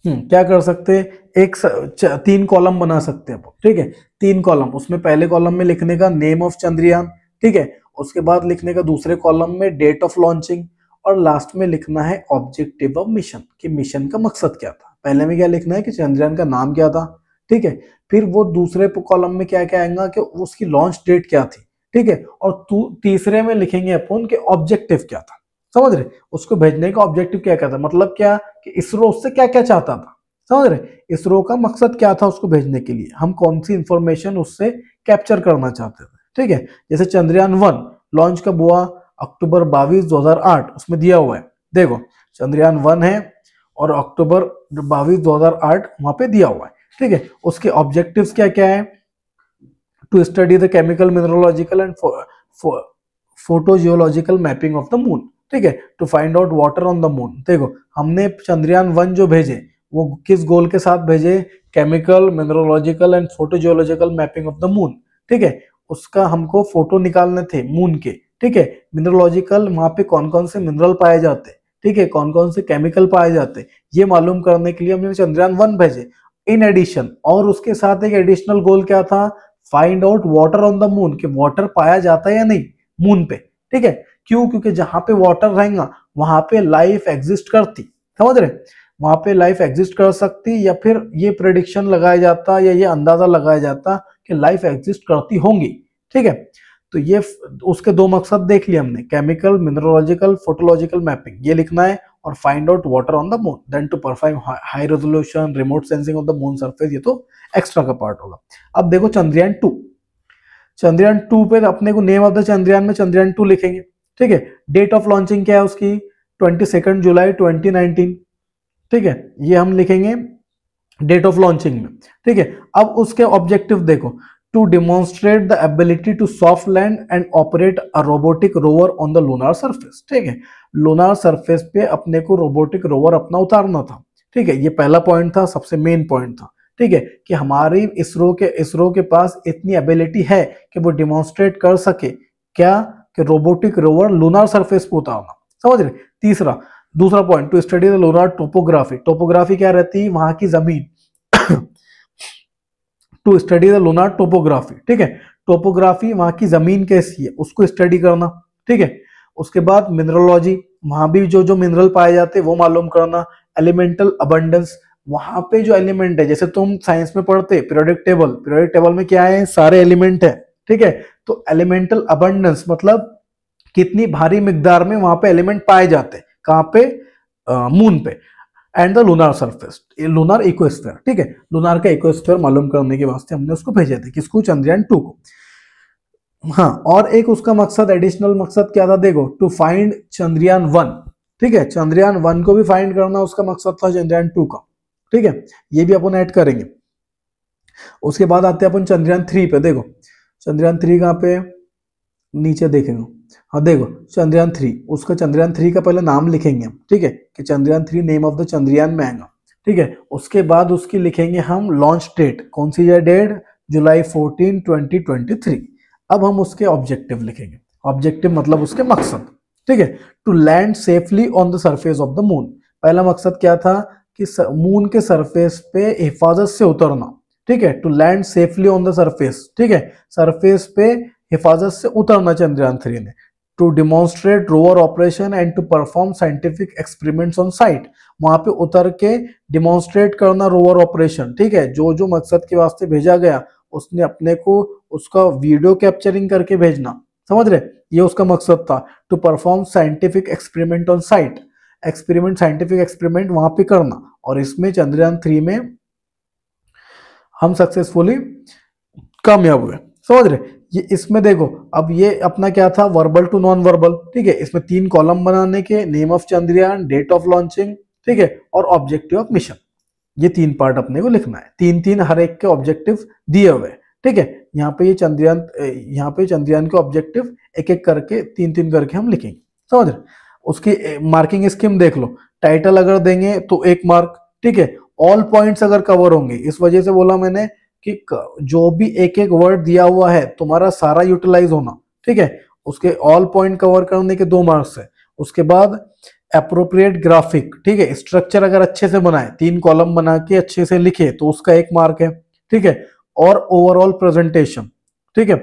क्या कर सकते हैं, 3 कॉलम बना सकते हैं, ठीक है। 3 कॉलम, उसमें पहले कॉलम में लिखने का नेम ऑफ चंद्रयान, ठीक है। उसके बाद लिखने का दूसरे कॉलम में डेट ऑफ लॉन्चिंग और लास्ट में लिखना है ऑब्जेक्टिव ऑफ मिशन, कि मिशन का मकसद क्या था। पहले में क्या लिखना है कि चंद्रयान का नाम क्या था, ठीक है। फिर वो दूसरे कॉलम में क्या क्या आएगा कि उसकी लॉन्च डेट क्या थी, ठीक है। और तीसरे में लिखेंगे अपन के ऑब्जेक्टिव क्या था, समझ रहे। उसको भेजने का ऑब्जेक्टिव क्या क्या था, मतलब क्या कि इसरो उससे क्या क्या चाहता था, समझ रहे। इसरो का मकसद क्या था उसको भेजने के लिए, हम कौन सी इंफॉर्मेशन उससे कैप्चर करना चाहते थे, ठीक है। जैसे चंद्रयान 1 लॉन्च कब हुआ? अक्टूबर 22, 2008, उसमें दिया हुआ है, देखो चंद्रयान 1 है और अक्टूबर 22, 2008 वहां पे दिया हुआ है, ठीक है। उसके ऑब्जेक्टिव्स क्या क्या है? To study the chemical, mineralogical and photogeological mapping of the moon, ठीक है। To find out water on the moon. देखो हमने चंद्रयान 1 जो भेजे वो किस गोल के साथ भेजे? Chemical, mineralogical and photogeological mapping of the moon, ठीक है। उसका हमको फोटो निकालने थे मून के, ठीक है। मिनरोलॉजिकल, वहां पे कौन कौन से मिनरल पाए जाते, ठीक है, कौन कौन से केमिकल पाए जाते, ये मालूम करने के लिए हमने चंद्रयान 1 भेजे। इन एडिशन, और उसके साथ एक एडिशनल गोल क्या था? Find out water on the moon, कि वाटर पाया जाता है या नहीं मून पे, ठीक है। क्यों? क्योंकि जहां पे वाटर रहेगा वहां पे लाइफ एग्जिस्ट करती, समझ रहे। वहां पे लाइफ एग्जिस्ट कर सकती, या फिर ये प्रेडिक्शन लगाया जाता या ये अंदाजा लगाया जाता कि लाइफ एग्जिस्ट करती होंगी, ठीक है। तो ये उसके 2 मकसद देख लिए हमने, केमिकल, मिनरोलॉजिकल, फोटोलॉजिकल मैपिंग, ये लिखना है, और find out water on the moon, then to perform high resolution remote sensing of the moon surface, ये तो एक्स्ट्रा का पार्ट होगा। अब देखो चंद्रयान 2, चंद्रयान 2 पे अपने को नेम ऑफ द चंद्रयान में चंद्रयान 2 लिखेंगे, ठीक है। डेट ऑफ लॉन्चिंग क्या है उसकी? 22 जुलाई 2019, ठीक है, ये हम लिखेंगे डेट ऑफ लॉन्चिंग में, ठीक है। अब उसके ऑब्जेक्टिव देखो, to demonstrate the ability to soft land and operate a robotic rover on the lunar surface, ठीक है। लूनार सरफेस पे अपने को रोबोटिक रोवर अपना उतारना था, ठीक है। ये पहला पॉइंट था, सबसे मेन पॉइंट था, ठीक है, कि हमारी इसरो के पास इतनी एबिलिटी है कि वो डिमॉन्स्ट्रेट कर सके क्या, कि रोबोटिक रोवर लूनार सरफेस पे उतारना, समझ रहे। दूसरा point, to study the lunar topography, topography क्या रहती है? वहां की जमीन to study the lunar topography, ठीक है। टोपोग्राफी, वहां की जमीन कैसी है उसको स्टडी करना, ठीक है। उसके बाद मिनरोलॉजी, वहां भी जो जो मिनरल पाए जाते हैं वो मालूम करना। एलिमेंटल अबंडेंस, वहां पे जो एलिमेंट है, जैसे तुम साइंस में पढ़ते पीरियोडिक टेबल में क्या है? सारे एलिमेंट है, ठीक है। तो एलिमेंटल अबंडेंस मतलब कितनी भारी मिकदार में वहां पे एलिमेंट पाए जाते हैं, कहां पे? मून पे। And the lunar surface, lunar ecosphere, ठीक है। लूनार का इकोस्फीयर मालूम करने के वास्ते हमने उसको भेजे थे, किसको? चंद्रयान 2 को। हाँ, और एक उसका मकसद, एडिशनल मकसद क्या था? देखो, टू फाइंड चंद्रयान 1, ठीक है। चंद्रयान 1 को भी फाइंड करना उसका मकसद था चंद्रयान 2 का, ठीक है। ये भी अपन ऐड करेंगे। उसके बाद आते हैं अपन चंद्रयान 3 पे। देखो चंद्रयान 3 कहाँ पे? नीचे देखेंगे। हाँ देखो चंद्रयान 3, उसका चंद्रयान 3 का पहले नाम लिखेंगे हम, ठीक है, कि Chandrayaan 3 name of the Chandrayaan में आएगा, ठीक है। उसके बाद उसकी लिखेंगे हम लॉन्च डेट, कौन सी है डेट? जुलाई 14, 2023। अब हम उसके ऑब्जेक्टिव लिखेंगे, ऑब्जेक्टिव मतलब उसके मकसद, ठीक है। To land safely on the surface of the moon, पहला मकसद क्या था? कि मून के सरफेस पे हिफाजत से उतरना, ठीक है, to land safely on the surface, ठीक है, सरफेस पे हिफाजत से उतरना चंद्रयान 3 ने, to demonstrate rover operation and to perform scientific experiments on site, वहां पे उतर के डिमॉन्स्ट्रेट करना रोवर ऑपरेशन, ठीक है, जो जो मकसद के वास्ते भेजा गया उसने अपने को उसका वीडियो कैप्चरिंग करके भेजना, समझ रहे, ये उसका मकसद था, to perform scientific experiment on site, experiment scientific experiment वहां पे करना, और इसमें चंद्रयान 3 में हम सक्सेसफुली कामयाब हुए, समझ रहे। ये इसमें देखो अब ये अपना क्या था, वर्बल टू नॉन वर्बल, ठीक है, इसमें 3 कॉलम बनाने के, name of Chandrayaan, date of launching, ठीक है, और ऑब्जेक्टिव ऑफ मिशन, ये 3 पार्ट अपने को लिखना है, 3-3 हर एक के ऑब्जेक्टिव दिए हुए, ठीक है। यहाँ पे ये चंद्रयान, यहाँ पे चंद्रयान के ऑब्जेक्टिव एक एक करके 3-3 करके हम लिखेंगे, समझ रहे। उसकी मार्किंग स्कीम देख लो, टाइटल अगर देंगे तो 1 मार्क, ठीक है, ऑल पॉइंट्स अगर कवर होंगे, इस वजह से बोला मैंने कि जो भी एक एक वर्ड दिया हुआ है तुम्हारा सारा यूटिलाइज होना, ठीक है, उसके ऑल पॉइंट कवर करने के 2 मार्क्स है। उसके बाद अप्रोप्रिएट ग्राफिक, ठीक है, स्ट्रक्चर अगर अच्छे से बनाए, 3 कॉलम बना के अच्छे से लिखे तो उसका 1 मार्क है, ठीक है, और ओवरऑल प्रेजेंटेशन, ठीक है,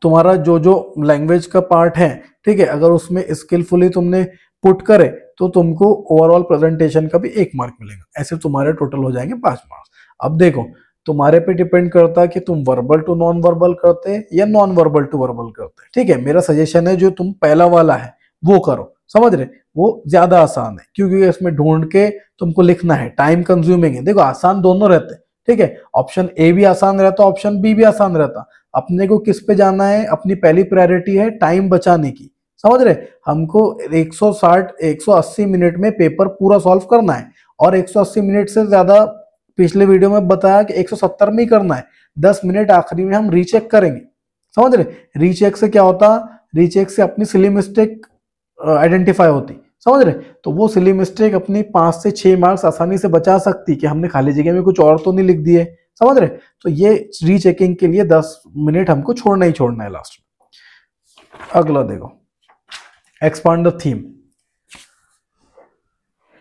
तुम्हारा जो जो लैंग्वेज का पार्ट है, ठीक है, अगर उसमें स्किलफुली तुमने पुट करे तो तुमको ओवरऑल प्रेजेंटेशन का भी 1 मार्क मिलेगा, ऐसे तुम्हारे टोटल हो जाएंगे 5 मार्क्स। अब देखो तुम्हारे पे डिपेंड करता है कि तुम वर्बल टू नॉन वर्बल करते या नॉन वर्बल टू वर्बल करते, ठीक है। मेरा सजेशन है जो तुम पहला वाला है वो करो, समझ रहे, वो ज्यादा आसान है, क्योंकि इसमें ढूंढ के तुमको लिखना है, टाइम कंज्यूमिंग है। देखो आसान दोनों रहते हैं, ठीक है, ऑप्शन ए भी आसान रहता, ऑप्शन बी भी आसान रहता, अपने को किस पे जाना है, अपनी पहली प्रायोरिटी है टाइम बचाने की, समझ रहे। हमको 160-180 मिनट में पेपर पूरा सॉल्व करना है, और 180 मिनट से ज्यादा पिछले वीडियो में बताया कि 170 में ही करना है, 10 मिनट आखिरी में हम रीचेक करेंगे, समझ रहे। रीचेक से क्या होता, रीचेक से अपनी सिली मिस्टेक आइडेंटिफाई होती, समझ रहे, तो वो सिली मिस्टेक अपनी 5 से 6 मार्क्स आसानी से बचा सकती कि हमने खाली जगह में कुछ और तो नहीं लिख दिए, समझ रहे। तो ये रीचेकिंग के लिए 10 मिनट हमको छोड़ना ही छोड़ना है लास्ट में। अगला देखो, एक्सपांड द थीम,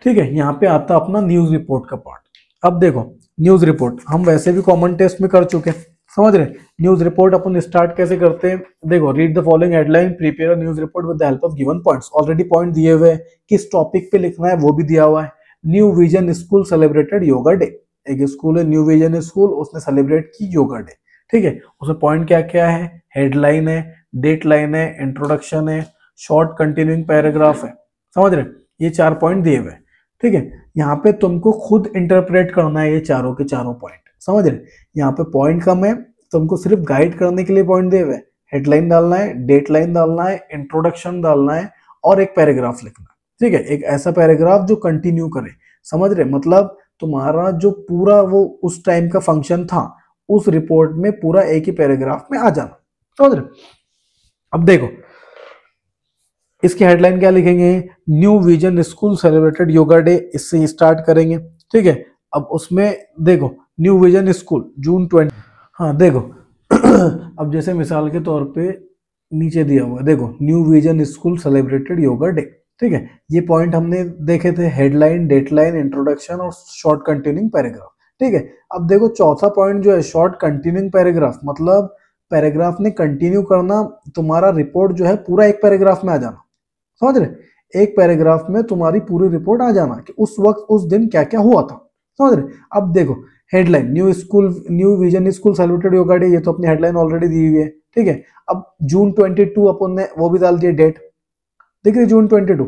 ठीक है, यहाँ पे आता अपना न्यूज रिपोर्ट का पार्ट। अब देखो न्यूज रिपोर्ट हम वैसे भी कॉमन टेस्ट में कर चुके हैं, समझ रहे। न्यूज रिपोर्ट अपन स्टार्ट कैसे करते हैं, देखो, read the following headline, prepare a news report with the help of given points, already point दिए हुए हैं, किस टॉपिक पे लिखना है वो भी दिया हुआ है। New vision school celebrated yoga day, एक स्कूल है न्यू विजन स्कूल, उसने सेलिब्रेट की योगा डे, ठीक है, उसमें पॉइंट क्या क्या है, हेडलाइन है, डेट लाइन है, इंट्रोडक्शन है, शॉर्ट कंटिन्यूइंग पैराग्राफ है, समझ रहे, ये 4 पॉइंट दिए हुए, ठीक है। यहाँ पे तुमको खुद इंटरप्रेट करना है ये चारों के चारों पॉइंट, समझ रहे। यहाँ पे पॉइंट कम है, तुमको सिर्फ गाइड करने के लिए पॉइंट दिए हुए, हेडलाइन डालना है, डेट लाइन डालना है, इंट्रोडक्शन डालना है, और एक पैराग्राफ लिखना है, ठीक है, एक ऐसा पैराग्राफ जो कंटिन्यू करे, समझ रहे, मतलब तुम्हारा जो पूरा वो उस टाइम का फंक्शन था उस रिपोर्ट में पूरा एक ही पैराग्राफ में आ जाना, समझ रहे। अब देखो इसकी हेडलाइन क्या लिखेंगे, new vision school celebrated yoga day, इससे स्टार्ट करेंगे, ठीक है। अब उसमें देखो न्यू विजन स्कूल जून 20, हाँ देखो अब जैसे मिसाल के तौर पे नीचे दिया हुआ है, देखो new vision school celebrated yoga day, ठीक है, ये पॉइंट हमने देखे थे, हेडलाइन, डेटलाइन, इंट्रोडक्शन और शॉर्ट कंटिन्यूइंग पैराग्राफ, ठीक है। अब देखो चौथा पॉइंट जो है शॉर्ट कंटिन्यूइंग पैराग्राफ, मतलब पैराग्राफ ने कंटिन्यू करना, तुम्हारा रिपोर्ट जो है पूरा एक पैराग्राफ में आ जाना, समझ रहे, एक पैराग्राफ में तुम्हारी पूरी रिपोर्ट आ जाना कि उस वक्त उस दिन क्या क्या हुआ था, समझ रहे। अब देखो headline, new vision school celebrated yoga day, ये तो अपनी हेडलाइन ऑलरेडी दी हुई है, ठीक है। अब जून 22 अपन ने वो भी डाल दिया डेट, देख रहे, June 22,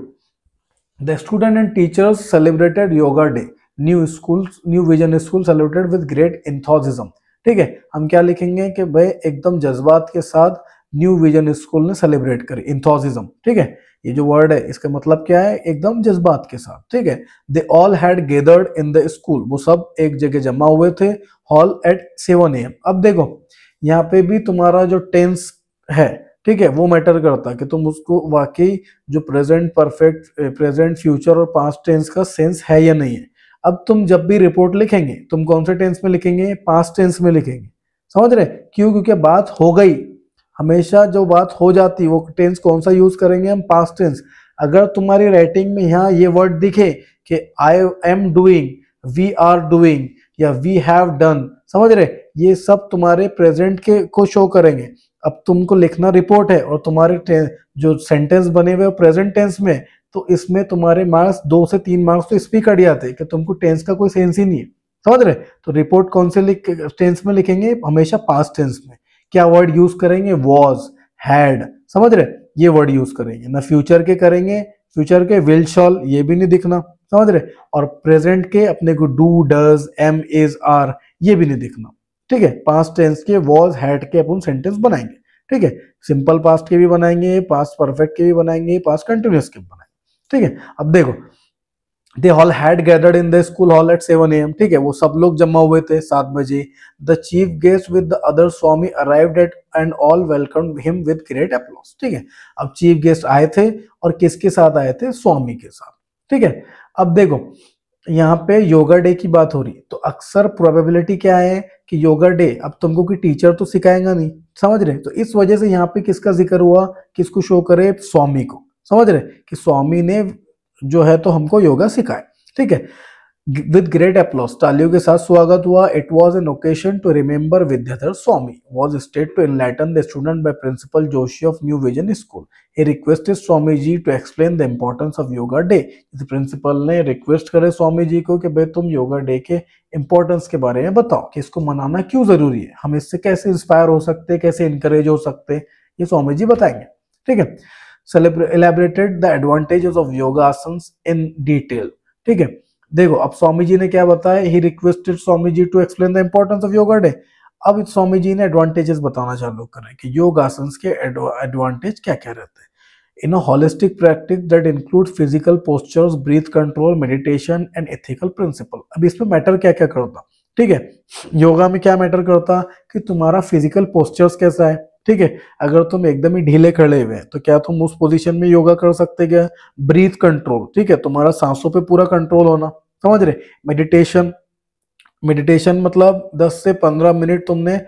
the student and teachers celebrated yoga day, new vision school celebrated with great enthusiasm, ठीक है। हम क्या लिखेंगे कि भाई एकदम जज्बात के साथ न्यू विजन स्कूल ने सेलिब्रेट करी, एंथुसिज्म, ठीक है, ये जो वर्ड है इसका मतलब क्या है, एकदम जज्बात के साथ, ठीक है। दे all had gathered in the school, वो सब एक जगह जमा हुए थे, हॉल एट 7 AM। अब देखो यहाँ पे भी तुम्हारा जो टेंस है, ठीक है, वो मैटर करता है कि तुम उसको वाकई जो प्रेजेंट परफेक्ट, प्रेजेंट, फ्यूचर और पास्ट टेंस का सेंस है या नहीं है। अब तुम जब भी रिपोर्ट लिखेंगे तुम कौन से टेंस में लिखेंगे, पास्ट टेंस में लिखेंगे, समझ रहे, क्यों, क्योंकि बात हो गई, हमेशा जो बात हो जाती वो टेंस कौन सा यूज करेंगे हम, पास्ट टेंस। अगर तुम्हारी राइटिंग में यहाँ ये वर्ड दिखे कि I am doing, we are doing या वी हैव डन, समझ रहे, ये सब तुम्हारे प्रेजेंट के को शो करेंगे। अब तुमको लिखना रिपोर्ट है और तुम्हारे जो सेंटेंस बने हुए प्रेजेंट टेंस में, तो इसमें तुम्हारे मार्क्स 2 से 3 मार्क्स तो इस पे कट जाते हैं कि तुमको टेंस का कोई सेंस ही नहीं है, समझ रहे। तो रिपोर्ट कौन से टेंस में लिखेंगे, हमेशा पास्ट टेंस में। क्या वर्ड यूज करेंगे, वॉज, हैड, समझ रहे, ये वर्ड यूज करेंगे ना। फ्यूचर के करेंगे, फ्यूचर के विल, शॉल, ये भी नहीं दिखना, समझ रहे। और प्रेजेंट के अपने को do, does, am, is, are, ये भी नहीं दिखना, ठीक है। पास्ट टेंस के वॉज, हैड के अपन सेंटेंस बनाएंगे, ठीक है। सिंपल पास्ट के भी बनाएंगे, पास्ट परफेक्ट के भी बनाएंगे, पास्ट कंटिन्यूअस के भी बनाएंगे, ठीक है। अब देखो, they all had gathered in the school hall at 7 AM, ठीक है, वो सब लोग जमा हुए थे 7 बजे। The chief guest with the other Swami arrived at and all welcome him with great applause, ठीक है। अब चीफ गेस्ट आए थे और किसके साथ आए थे, स्वामी के साथ, ठीक है। अब देखो यहाँ पे योगा डे की बात हो रही, तो अक्सर प्रोबेबिलिटी क्या है कि योगा डे, अब तुमको कोई टीचर तो सिखाएगा नहीं, समझ रहे। तो इस वजह से यहाँ पे किसका जिक्र हुआ, किसको शो करे, स्वामी को, समझ रहे, कि स्वामी ने जो है तो हमको योगा सिखाए, ठीक है। विद ग्रेट अप्लॉज, तालियों के साथ स्वागत हुआ। It was an occasion to remember Vidyadhar Swami was stayed to enlighten the student by principal Joshi of new vision school. He requested Swami ji to explain the importance of yoga day. Principal ने रिक्वेस्ट करे स्वामी जी को कि भाई तुम योगा डे के इम्पोर्टेंस के बारे में बताओ कि इसको मनाना क्यों जरूरी है, हम इससे कैसे इंस्पायर हो सकते, कैसे इंकरेज हो सकते, ये स्वामी जी बताएंगे, ठीक है। elaborated the advantages of yoga asanas in detail, ठीक है। देखो अब स्वामी जी ने क्या बताया, he requested Swami ji to explain the importance of yoga day। अब स्वामी जी ने एडवांटेजेस बताना चालू करें कि योग आसन्स के एडवांटेज क्या क्या रहते हैं। In a holistic practice that include physical postures, breath control, meditation and ethical principle. अब इसमें मैटर क्या क्या करता, ठीक है। योगा में क्या मैटर करता कि तुम्हारा फिजिकल पोस्चर्स कैसा है, ठीक है। अगर तुम एकदम ही ढीले खड़े हुए हैं तो क्या तुम उस पोजीशन में योगा कर सकते क्या। ब्रीथ कंट्रोल, ठीक है, तुम्हारा सांसों पे पूरा कंट्रोल होना, समझ रहे। मेडिटेशन, मेडिटेशन मतलब 10 से 15 मिनट तुमने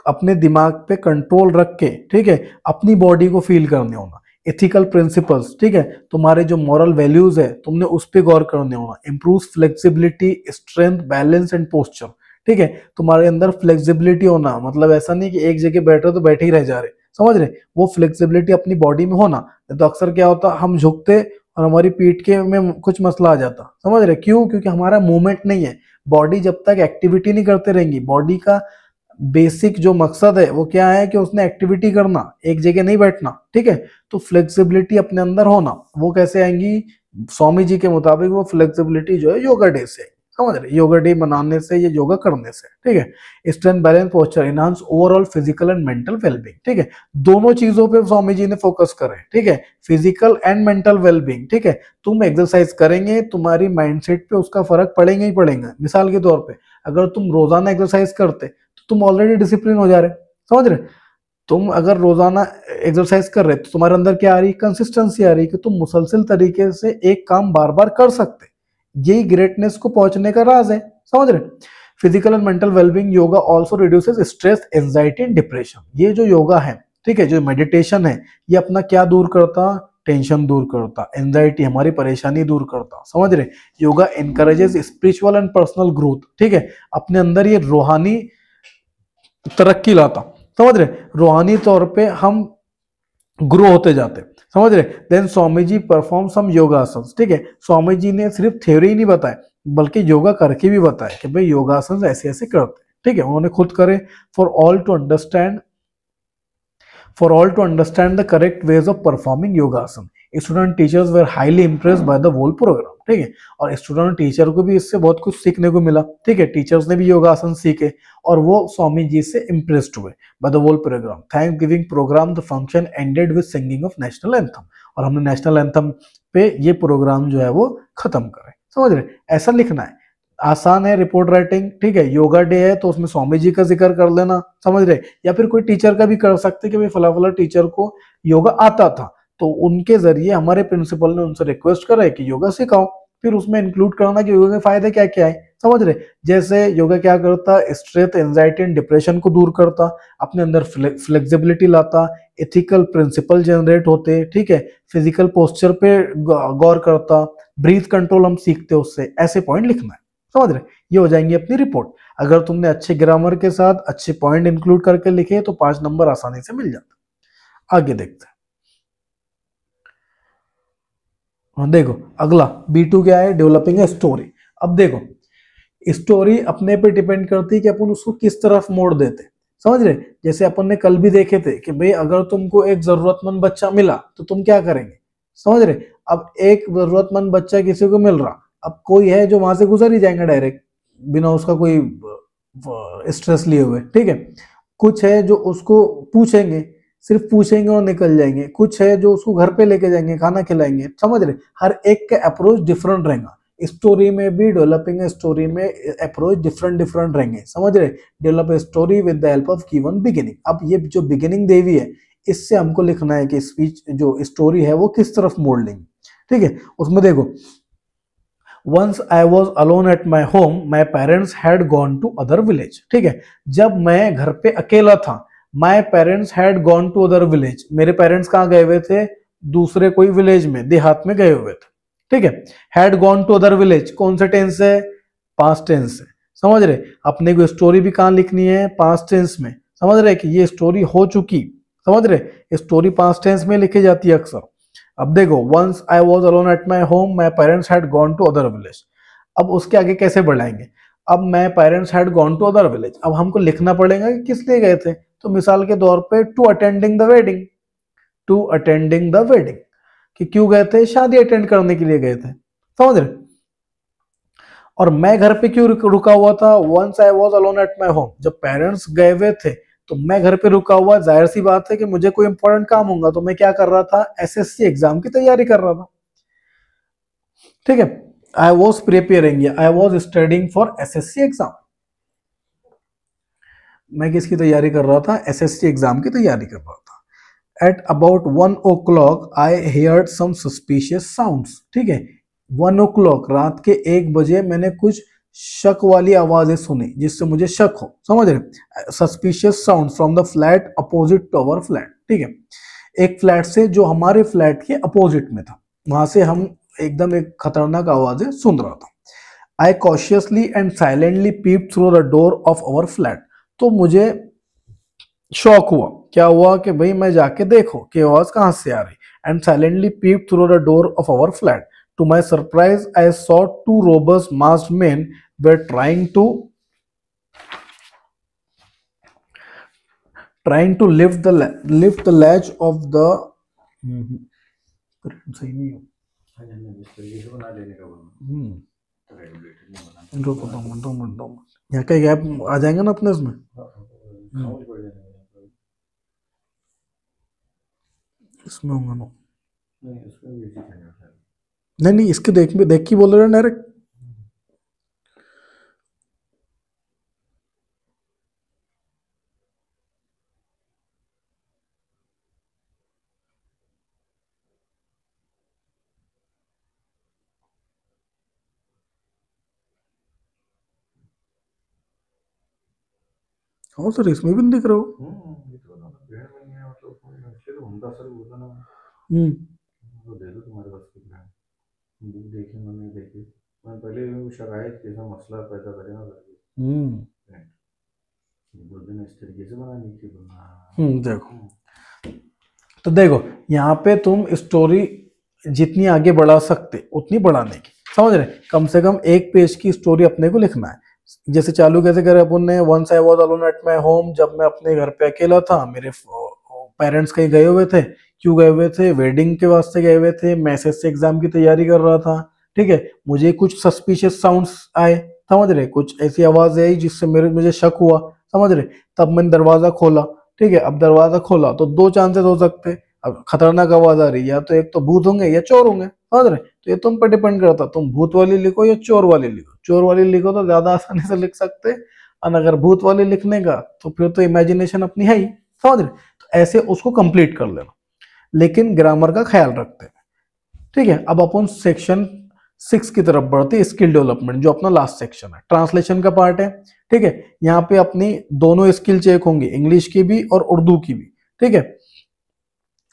अपने दिमाग पे कंट्रोल रख के, ठीक है, अपनी बॉडी को फील करने होना। एथिकल प्रिंसिपल्स, ठीक है, तुम्हारे जो मॉरल वैल्यूज है तुमने उस पर गौर करने होना। Improve flexibility, strength, balance and posture, ठीक है, तुम्हारे अंदर फ्लेक्सिबिलिटी होना, मतलब ऐसा नहीं कि एक जगह बैठे तो बैठे ही रह जा रहे, समझ रहे, वो फ्लेक्सिबिलिटी अपनी बॉडी में होना। तो अक्सर क्या होता, हम झुकते और हमारी पीठ के में कुछ मसला आ जाता, समझ रहे, क्यों, क्योंकि हमारा मूवमेंट नहीं है। बॉडी जब तक एक्टिविटी नहीं करते रहेंगी, बॉडी का बेसिक जो मकसद है वो क्या है कि उसने एक्टिविटी करना, एक जगह नहीं बैठना, ठीक है। तो फ्लेक्सिबिलिटी अपने अंदर होना, वो कैसे आएंगी, स्वामी जी के मुताबिक वो फ्लेक्सिबिलिटी जो है योगा डे से, समझ रहे, योगा डे मनाने से, ये योगा करने से, ठीक है। Strength, balance, posture, enhance overall physical and mental wellbeing, ठीक है। दोनों चीजों पे स्वामी जी ने फोकस करे, ठीक है, फिजिकल एंड मेंटल वेलबींग, ठीक है। तुम एक्सरसाइज करेंगे, तुम्हारी माइंडसेट पे उसका फर्क पड़ेगा ही पड़ेगा। मिसाल के तौर पे अगर तुम रोजाना एक्सरसाइज करते तो तुम ऑलरेडी डिसिप्लिन हो जा रहे, समझ रहे। तुम अगर रोजाना एक्सरसाइज कर रहे तो तुम्हारे अंदर क्या आ रही, कंसिस्टेंसी आ रही कि तुम मुसलसल तरीके से एक काम बार बार कर सकते। यही ग्रेटनेस को पहुंचने का राज है, समझ रहे। Physical and mental wellbeing, yoga also reduces stress, anxiety and depression. ये जो योगा है, ठीक है, जो मेडिटेशन है, ये अपना क्या दूर करता, टेंशन दूर करता, एंजाइटी, हमारी परेशानी दूर करता, समझ रहे। Yoga encourages spiritual and personal growth, ठीक है, अपने अंदर ये रूहानी तरक्की लाता, समझ रहे, रूहानी तौर पे हम ग्रो होते जाते, समझ रहे। Then Swami ji perform some योगासन, ठीक है, स्वामी जी ने सिर्फ थ्योरी ही नहीं बताया बल्कि योगा करके भी बताया कि भाई योगासन ऐसे ऐसे करते, ठीक है, उन्होंने खुद करे। For all to understand the correct ways of performing yogasana, student teachers were highly impressed by the whole programme, ठीक है। और स्टूडेंट टीचर को भी इससे बहुत कुछ सीखने को मिला, ठीक है, टीचर्स ने भी योगासन सीखे और वो स्वामी जी से इम्प्रेस्ड हुए by the whole program. Thanks giving program the function ended with singing of national anthem, और हमने नेशनल एंथम पे ये प्रोग्राम जो है वो खत्म करे, समझ रहे। ऐसा लिखना है, आसान है रिपोर्ट राइटिंग, ठीक है। योगा डे है तो उसमें स्वामी जी का जिक्र कर लेना, समझ रहे, या फिर कोई टीचर का भी कर सकते कि भाई फला फला टीचर को योगा आता था तो उनके जरिए हमारे प्रिंसिपल ने उनसे रिक्वेस्ट करा है कि योगा सिखाओ, फिर उसमें इंक्लूड करना कि योगा के फायदे क्या क्या है, समझ रहे। जैसे योगा क्या करता, स्ट्रेस, एंजाइटी एंड डिप्रेशन को दूर करता, अपने अंदर फ्लेक्सिबिलिटी लाता, एथिकल प्रिंसिपल जनरेट होते, ठीक है, फिजिकल पोस्चर पे गौर करता, ब्रीथ कंट्रोल हम सीखते उससे, ऐसे पॉइंट लिखना है, समझ रहे। ये हो जाएंगी अपनी रिपोर्ट। अगर तुमने अच्छे ग्रामर के साथ अच्छे पॉइंट इंक्लूड करके लिखे तो 5 नंबर आसानी से मिल जाता। आगे देखते हैं। देखो अगला B2 क्या है, डेवलपिंग ए स्टोरी। अब देखो स्टोरी अपने पे डिपेंड करती है कि अपन उसको किस तरफ मोड़ देते, समझ रहे। जैसे अपन ने कल भी देखे थे कि भाई अगर तुमको एक जरूरतमंद बच्चा मिला तो तुम क्या करेंगे, समझ रहे। अब एक जरूरतमंद बच्चा किसी को मिल रहा, अब कोई है जो वहां से गुजर ही जाएंगे डायरेक्ट बिना उसका कोई स्ट्रेस लिए हुए, ठीक है। कुछ है जो उसको पूछेंगे, सिर्फ पूछेंगे और निकल जाएंगे, कुछ है जो उसको घर पे लेके जाएंगे, खाना खिलाएंगे, समझ रहे। हर एक का अप्रोच डिफरेंट रहेगा। स्टोरी में भी डेवलपिंग स्टोरी में अप्रोच डिफरेंट डिफरेंट रहेंगे, समझ रहे। Develop a story with the help of given beginning. अब ये जो बिगिनिंग देवी है इससे हमको लिखना है कि स्पीच जो स्टोरी है वो किस तरफ मोड़ लेंगे, ठीक है। उसमें देखो Once I was alone at my home, my parents had gone to other village, ठीक है। जब मैं घर पे अकेला था, my parents had gone to other village, मेरे पेरेंट्स कहाँ गए हुए थे, दूसरे कोई विलेज में, देहात में गए हुए थे, ठीक है। had gone to other village कौन सा टेंस है, पास्ट टेंस है, समझ रहे। अपने को स्टोरी भी कहाँ लिखनी है, पास्ट टेंस में, समझ रहे कि ये स्टोरी हो चुकी, समझ रहे। स्टोरी पास्ट टेंस में लिखी जाती है अक्सर। अब देखो once I was alone at my home, my parents had gone to other village। अब उसके आगे कैसे बढ़ाएंगे, अब my parents had gone to other village, अब हमको लिखना पड़ेगा कि किस लिए गए थे। तो मिसाल के तौर पे to attending the wedding, to attending the wedding, कि क्यों गए थे, शादी अटेंड करने के लिए गए थे, समझ रहे। और मैं घर पे क्यों रुका हुआ था, once I was alone at my home, जब पेरेंट्स गए हुए थे तो मैं घर पे रुका हुआ, जाहिर सी बात है कि मुझे कोई इंपॉर्टेंट काम होगा, तो मैं क्या कर रहा था, एसएससी एग्जाम की तैयारी कर रहा था, ठीक है। I was preparing, I was studying for SSC exam. मैं किसकी तैयारी कर रहा था, एसएससी एग्जाम की तैयारी कर रहा था। At about 1 o'clock I heard some suspicious sounds, ठीक है। 1 o'clock रात के 1 बजे मैंने कुछ शक वाली आवाजें सुनी जिससे मुझे शक हो, समझ रहे। Suspicious sound from the flat opposite to our flat, ठीक है। एक फ्लैट से जो हमारे फ्लैट के अपोजिट में था, वहां से हम एकदम एक खतरनाक आवाजें सुन रहा था। I cautiously and silently peep through the door of our flat, तो मुझे शॉक हुआ, क्या हुआ कि भाई मैं जाके देखो कि आवाज कहां से आ रही। And silently peep through the door of our flat, to my surprise I saw 2 robbers masked men were trying to lift the latch of the सही नहीं हो, यहाँ का गैप आ जाएंगे ना अपने उसमें। इसमें होगा ना, नहीं इसके देख के बोल रहे हैं डायरेक्ट। हाँ सर इसमें भी नहीं दिख रहा हो। देखो तो देखो यहाँ पे तुम स्टोरी जितनी आगे बढ़ा सकते उतनी बढ़ाने की, समझ रहे। कम से कम 1 पेज की स्टोरी अपने को लिखना है। जैसे चालू कैसे करे अपन ने, once I was alone at my home, जब मैं अपने घर पे अकेला था, मेरे पेरेंट्स कहीं गए हुए थे, क्यों गए हुए थे, वेडिंग के वास्ते गए हुए थे, मैं एसएससी एग्जाम की तैयारी कर रहा था, ठीक है। मुझे कुछ सस्पिशियस साउंड्स आए, समझ रहे, कुछ ऐसी आवाज आई जिससे मुझे शक हुआ, समझ रहे। तब मैंने दरवाजा खोला, ठीक है। अब दरवाजा खोला तो 2 चांसेस हो सकते, अब खतरनाक आवाज आ रही है, या तो एक तो भूत होंगे या चोर होंगे, समझ रहे। तो ये तुम पर डिपेंड करता, तुम भूत वाली लिखो या चोर वाली लिखो। चोर वाली लिखो तो ज्यादा आसानी से लिख सकते, और अगर भूत वाली लिखने का तो फिर तो इमेजिनेशन अपनी है ही, समझ रहे। तो ऐसे उसको कंप्लीट कर लेना, लेकिन ग्रामर का ख्याल रखते हैं, ठीक है। अब अपन सेक्शन 6 की तरफ बढ़ते, स्किल डेवलपमेंट, जो अपना लास्ट सेक्शन है, ट्रांसलेशन का पार्ट है, ठीक है। यहाँ पे अपनी दोनों स्किल चेक होंगी, इंग्लिश की भी और उर्दू की भी, ठीक है।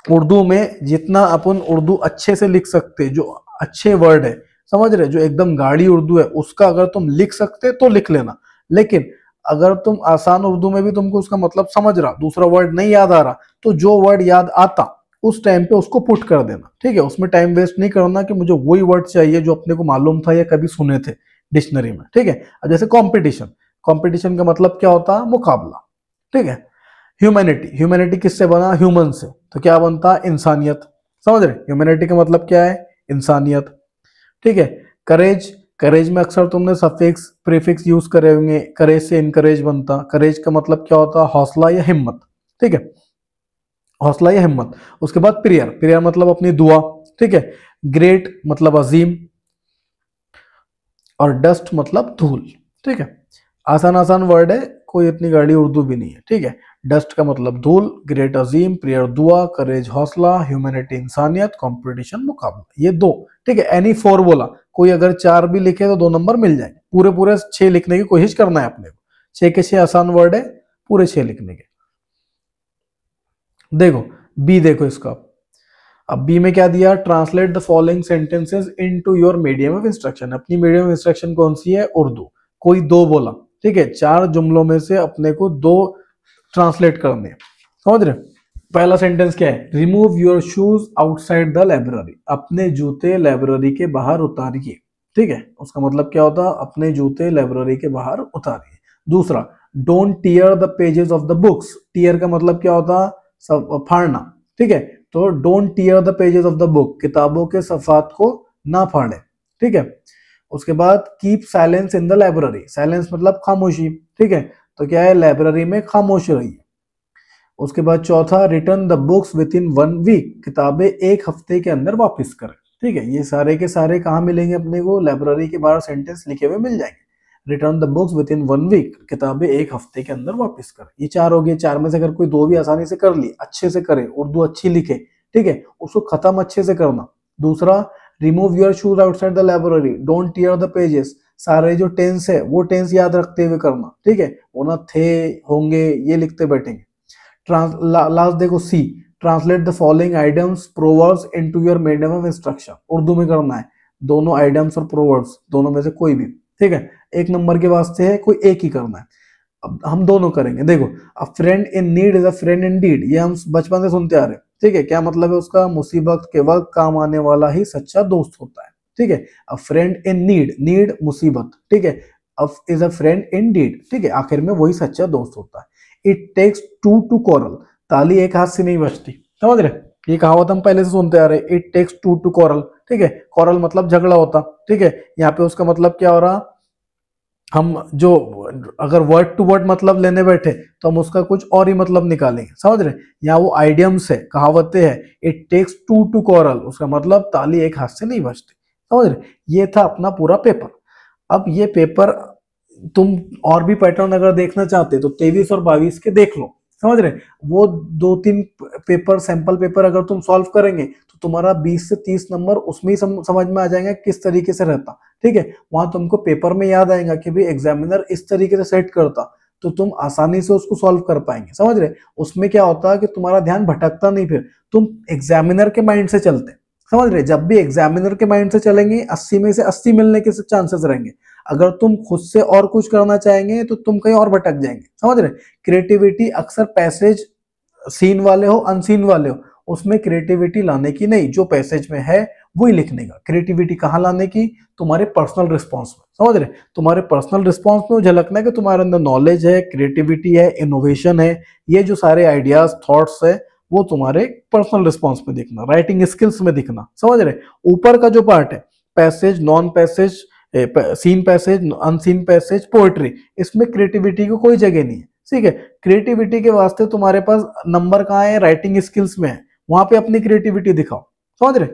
उर्दू में जितना अपन उर्दू अच्छे से लिख सकते, जो अच्छे वर्ड है, समझ रहे, जो एकदम गाढ़ी उर्दू है, उसका अगर तुम लिख सकते तो लिख लेना। लेकिन अगर तुम आसान उर्दू में भी तुमको उसका मतलब समझ रहा, दूसरा वर्ड नहीं याद आ रहा, तो जो वर्ड याद आता उस टाइम पे उसको पुट कर देना, ठीक है। उसमें टाइम वेस्ट नहीं करना कि मुझे वही वर्ड चाहिए जो अपने को मालूम था या कभी सुने थे डिक्शनरी में, ठीक है। अब जैसे कंपटीशन, कंपटीशन का मतलब क्या होता है, मुकाबला, ठीक है। ह्यूमैनिटी, ह्यूमैनिटी किससे बना, ह्यूमन से, तो क्या बनता, इंसानियत, समझ रहे, ह्यूमैनिटी का मतलब क्या है, इंसानियत, ठीक है। करेज, करेज में अक्सर तुमने सफिक्स प्रीफिक्स यूज करे होंगे, करेज से इनकरेज बनता, करेज का मतलब क्या होता, हौसला या हिम्मत, ठीक है, हौसला या हिम्मत। उसके बाद प्रेयर, प्रेयर मतलब अपनी दुआ, ठीक है। ग्रेट मतलब अजीम, और डस्ट मतलब धूल, ठीक है। आसान आसान वर्ड है, कोई इतनी गाढ़ी उर्दू भी नहीं है, ठीक है। डस्ट का मतलब धूल, ग्रेट अजीम, प्रेयर दुआ, करेज हौसला, ह्यूमैनिटी इंसानियत, कंपटीशन मुकाबला, ये दो, ठीक है। एनी फोर बोला, कोई अगर 4 भी लिखे तो 2 नंबर मिल जाएंगे, पूरे पूरे 6 लिखने की कोशिश करना है अपने को, 6 के 6 आसान वर्ड है, पूरे 6 लिखने के। देखो बी, देखो इसका, अब बी में क्या दिया, translate the following sentences into your medium of instruction. अपनी मीडियम ऑफ इंस्ट्रक्शन कौन सी है, उर्दू। कोई 2 बोला, ठीक है, 4 जुमलों में से अपने को 2 ट्रांसलेट करने हैं, समझ रहे। पहला सेंटेंस क्या है, remove your shoes outside the library, अपने जूते लाइब्रेरी के बाहर उतारिए, ठीक है। उसका मतलब क्या होता, अपने जूते लाइब्रेरी के बाहर उतारिए। दूसरा, don't tear the pages of the books, tear का मतलब क्या होता, सब फाड़ना, ठीक है। तो don't tear the pages of the book, किताबों के सफात को ना फाड़े, ठीक है। उसके बाद keep silence in the library, silence मतलब खामोशी, ठीक है। तो क्या है, लाइब्रेरी में खामोश रहिए। उसके बाद चौथा, return the books within 1 week, किताबें 1 हफ्ते के अंदर वापस करें, ठीक है। ये सारे के सारे कहाँ मिलेंगे अपने को, लाइब्रेरी के बाहर सेंटेंस लिखे हुए मिल जाएंगे। Return the books within 1 week, किताबें 1 हफ्ते के अंदर वापस करें। ये 4 हो गए, 4 में से अगर कोई 2 भी आसानी से कर ली, अच्छे से करे, उर्दू अच्छी लिखे, ठीक है, उसको खत्म अच्छे से करना। दूसरा, remove your shoes outside the library, don't tear the pages, सारे जो टेंस है वो टेंस याद रखते हुए करना, ठीक है, वो ना थे होंगे ये लिखते बैठेंगे। लास्ट देखो C, translate the following items proverbs into your medium of instruction, Urdu में करना है, दोनों आइटम्स और प्रोवर्ब्स दोनों में से कोई भी, ठीक है। 1 नंबर के वास्ते है, कोई एक ही करना है। अब हम दोनों करेंगे, देखो, a friend in need is a friend in deed, ये हम बचपन से सुनते आ रहे हैं, ठीक है। क्या मतलब है उसका, मुसीबत के वक्त काम आने वाला ही सच्चा दोस्त होता है, ठीक है। A friend in need, need मुसीबत, ठीक है, is a friend in deed, ठीक है, आखिर में वही सच्चा दोस्त होता है। इट टेक्स 2 टू quarrel, ताली एक हाथ से नहीं बजती, समझ रहे, ये कहावत हम पहले से सुनते आ रहे हैं। इट टेक्स 2 टू quarrel, ठीक है, quarrel मतलब झगड़ा होता, ठीक है। यहाँ पे उसका मतलब क्या हो रहा, हम जो अगर वर्ड टू वर्ड मतलब लेने बैठे तो हम उसका कुछ और ही मतलब निकालेंगे, समझ रहे। यहाँ वो आइडियम्स है, कहावतें हैं, इट टेक्स 2 टू quarrel, उसका मतलब ताली एक हाथ से नहीं बजती, समझ रहे। ये था अपना पूरा पेपर। अब ये पेपर तुम और भी पैटर्न अगर देखना चाहते तो 23 और 22 के देख लो, समझ रहे। वो 2-3 पेपर, सैंपल पेपर अगर तुम सॉल्व करेंगे तो तुम्हारा 20 से 30 नंबर उसमें ही समझ में आ जाएगा किस तरीके से रहता, ठीक है। वहां तुमको पेपर में याद आएगा कि भाई एग्जामिनर इस तरीके से सेट करता, तो तुम आसानी से उसको सॉल्व कर पाएंगे, समझ रहे। उसमें क्या होता है कि तुम्हारा ध्यान भटकता नहीं, फिर तुम एग्जामिनर के माइंड से चलते, समझ रहे। जब भी एग्जामिनर के माइंड से चलेंगे 80 में से 80 मिलने के चांसेस रहेंगे। अगर तुम खुद से और कुछ करना चाहेंगे तो तुम कहीं और भटक जाएंगे, समझ रहे। क्रिएटिविटी अक्सर पैसेज सीन वाले हो अनसीन वाले हो, उसमें क्रिएटिविटी लाने की नहीं, जो पैसेज में है वही लिखने का। क्रिएटिविटी कहाँ लाने की, तुम्हारे पर्सनल रिस्पॉन्स में, समझ रहे। तुम्हारे पर्सनल रिस्पॉन्स में झलकना है कि तुम्हारे अंदर नॉलेज है, क्रिएटिविटी है, इनोवेशन है, ये जो सारे आइडियाज थॉट्स है वो तुम्हारे पर्सनल रिस्पॉन्स में दिखना, राइटिंग स्किल्स में दिखना, समझ रहे। ऊपर का जो पार्ट है, passage, non passage, seen passage, unseen passage, poetry, इसमें क्रिएटिविटी को कोई जगह नहीं है, ठीक है। क्रिएटिविटी के वास्ते तुम्हारे पास नंबर कहाँ है, राइटिंग स्किल्स में है, वहां पे अपनी क्रिएटिविटी दिखाओ, समझ रहे।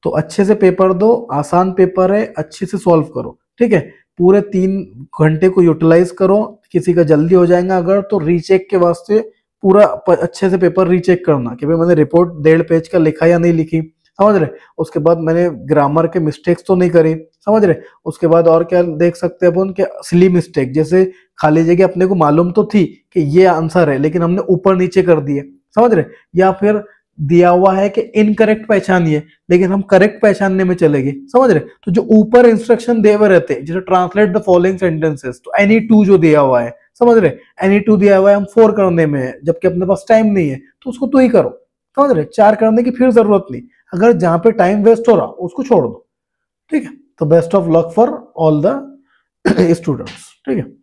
तो अच्छे से पेपर दो, आसान पेपर है, अच्छे से सॉल्व करो, ठीक है। पूरे 3 घंटे को यूटिलाइज करो, किसी का जल्दी हो जाएगा अगर तो रीचेक के वास्ते पूरा अच्छे से पेपर रीचेक करना कि भाई मैंने रिपोर्ट 1.5 पेज का लिखा या नहीं लिखी, समझ रहे। उसके बाद मैंने ग्रामर के मिस्टेक्स तो नहीं करी, समझ रहे। उसके बाद और क्या देख सकते हैं अपन, कि सिली मिस्टेक, जैसे खाली जगह अपने को मालूम तो थी कि ये आंसर है लेकिन हमने ऊपर नीचे कर दिए, समझ रहे। या फिर दिया हुआ है कि इनकरेक्ट पहचानिए, लेकिन हम करेक्ट पहचानने में चलेंगे, समझ रहे? तो जो ऊपर इंस्ट्रक्शन दे हुए रहते हैं, जैसे ट्रांसलेट द फॉलोइंग सेंटेंसेस, तो एनी टू जो दिया हुआ है, समझ रहे? एनी टू दिया हुआ है, हम 4 करने में है, जबकि अपने पास टाइम नहीं है, तो उसको 2 ही करो, समझ रहे? 4 करने की फिर जरूरत नहीं। अगर जहां पे टाइम वेस्ट हो रहा उसको छोड़ दो, ठीक है? तो best of luck for all the students, ठीक है?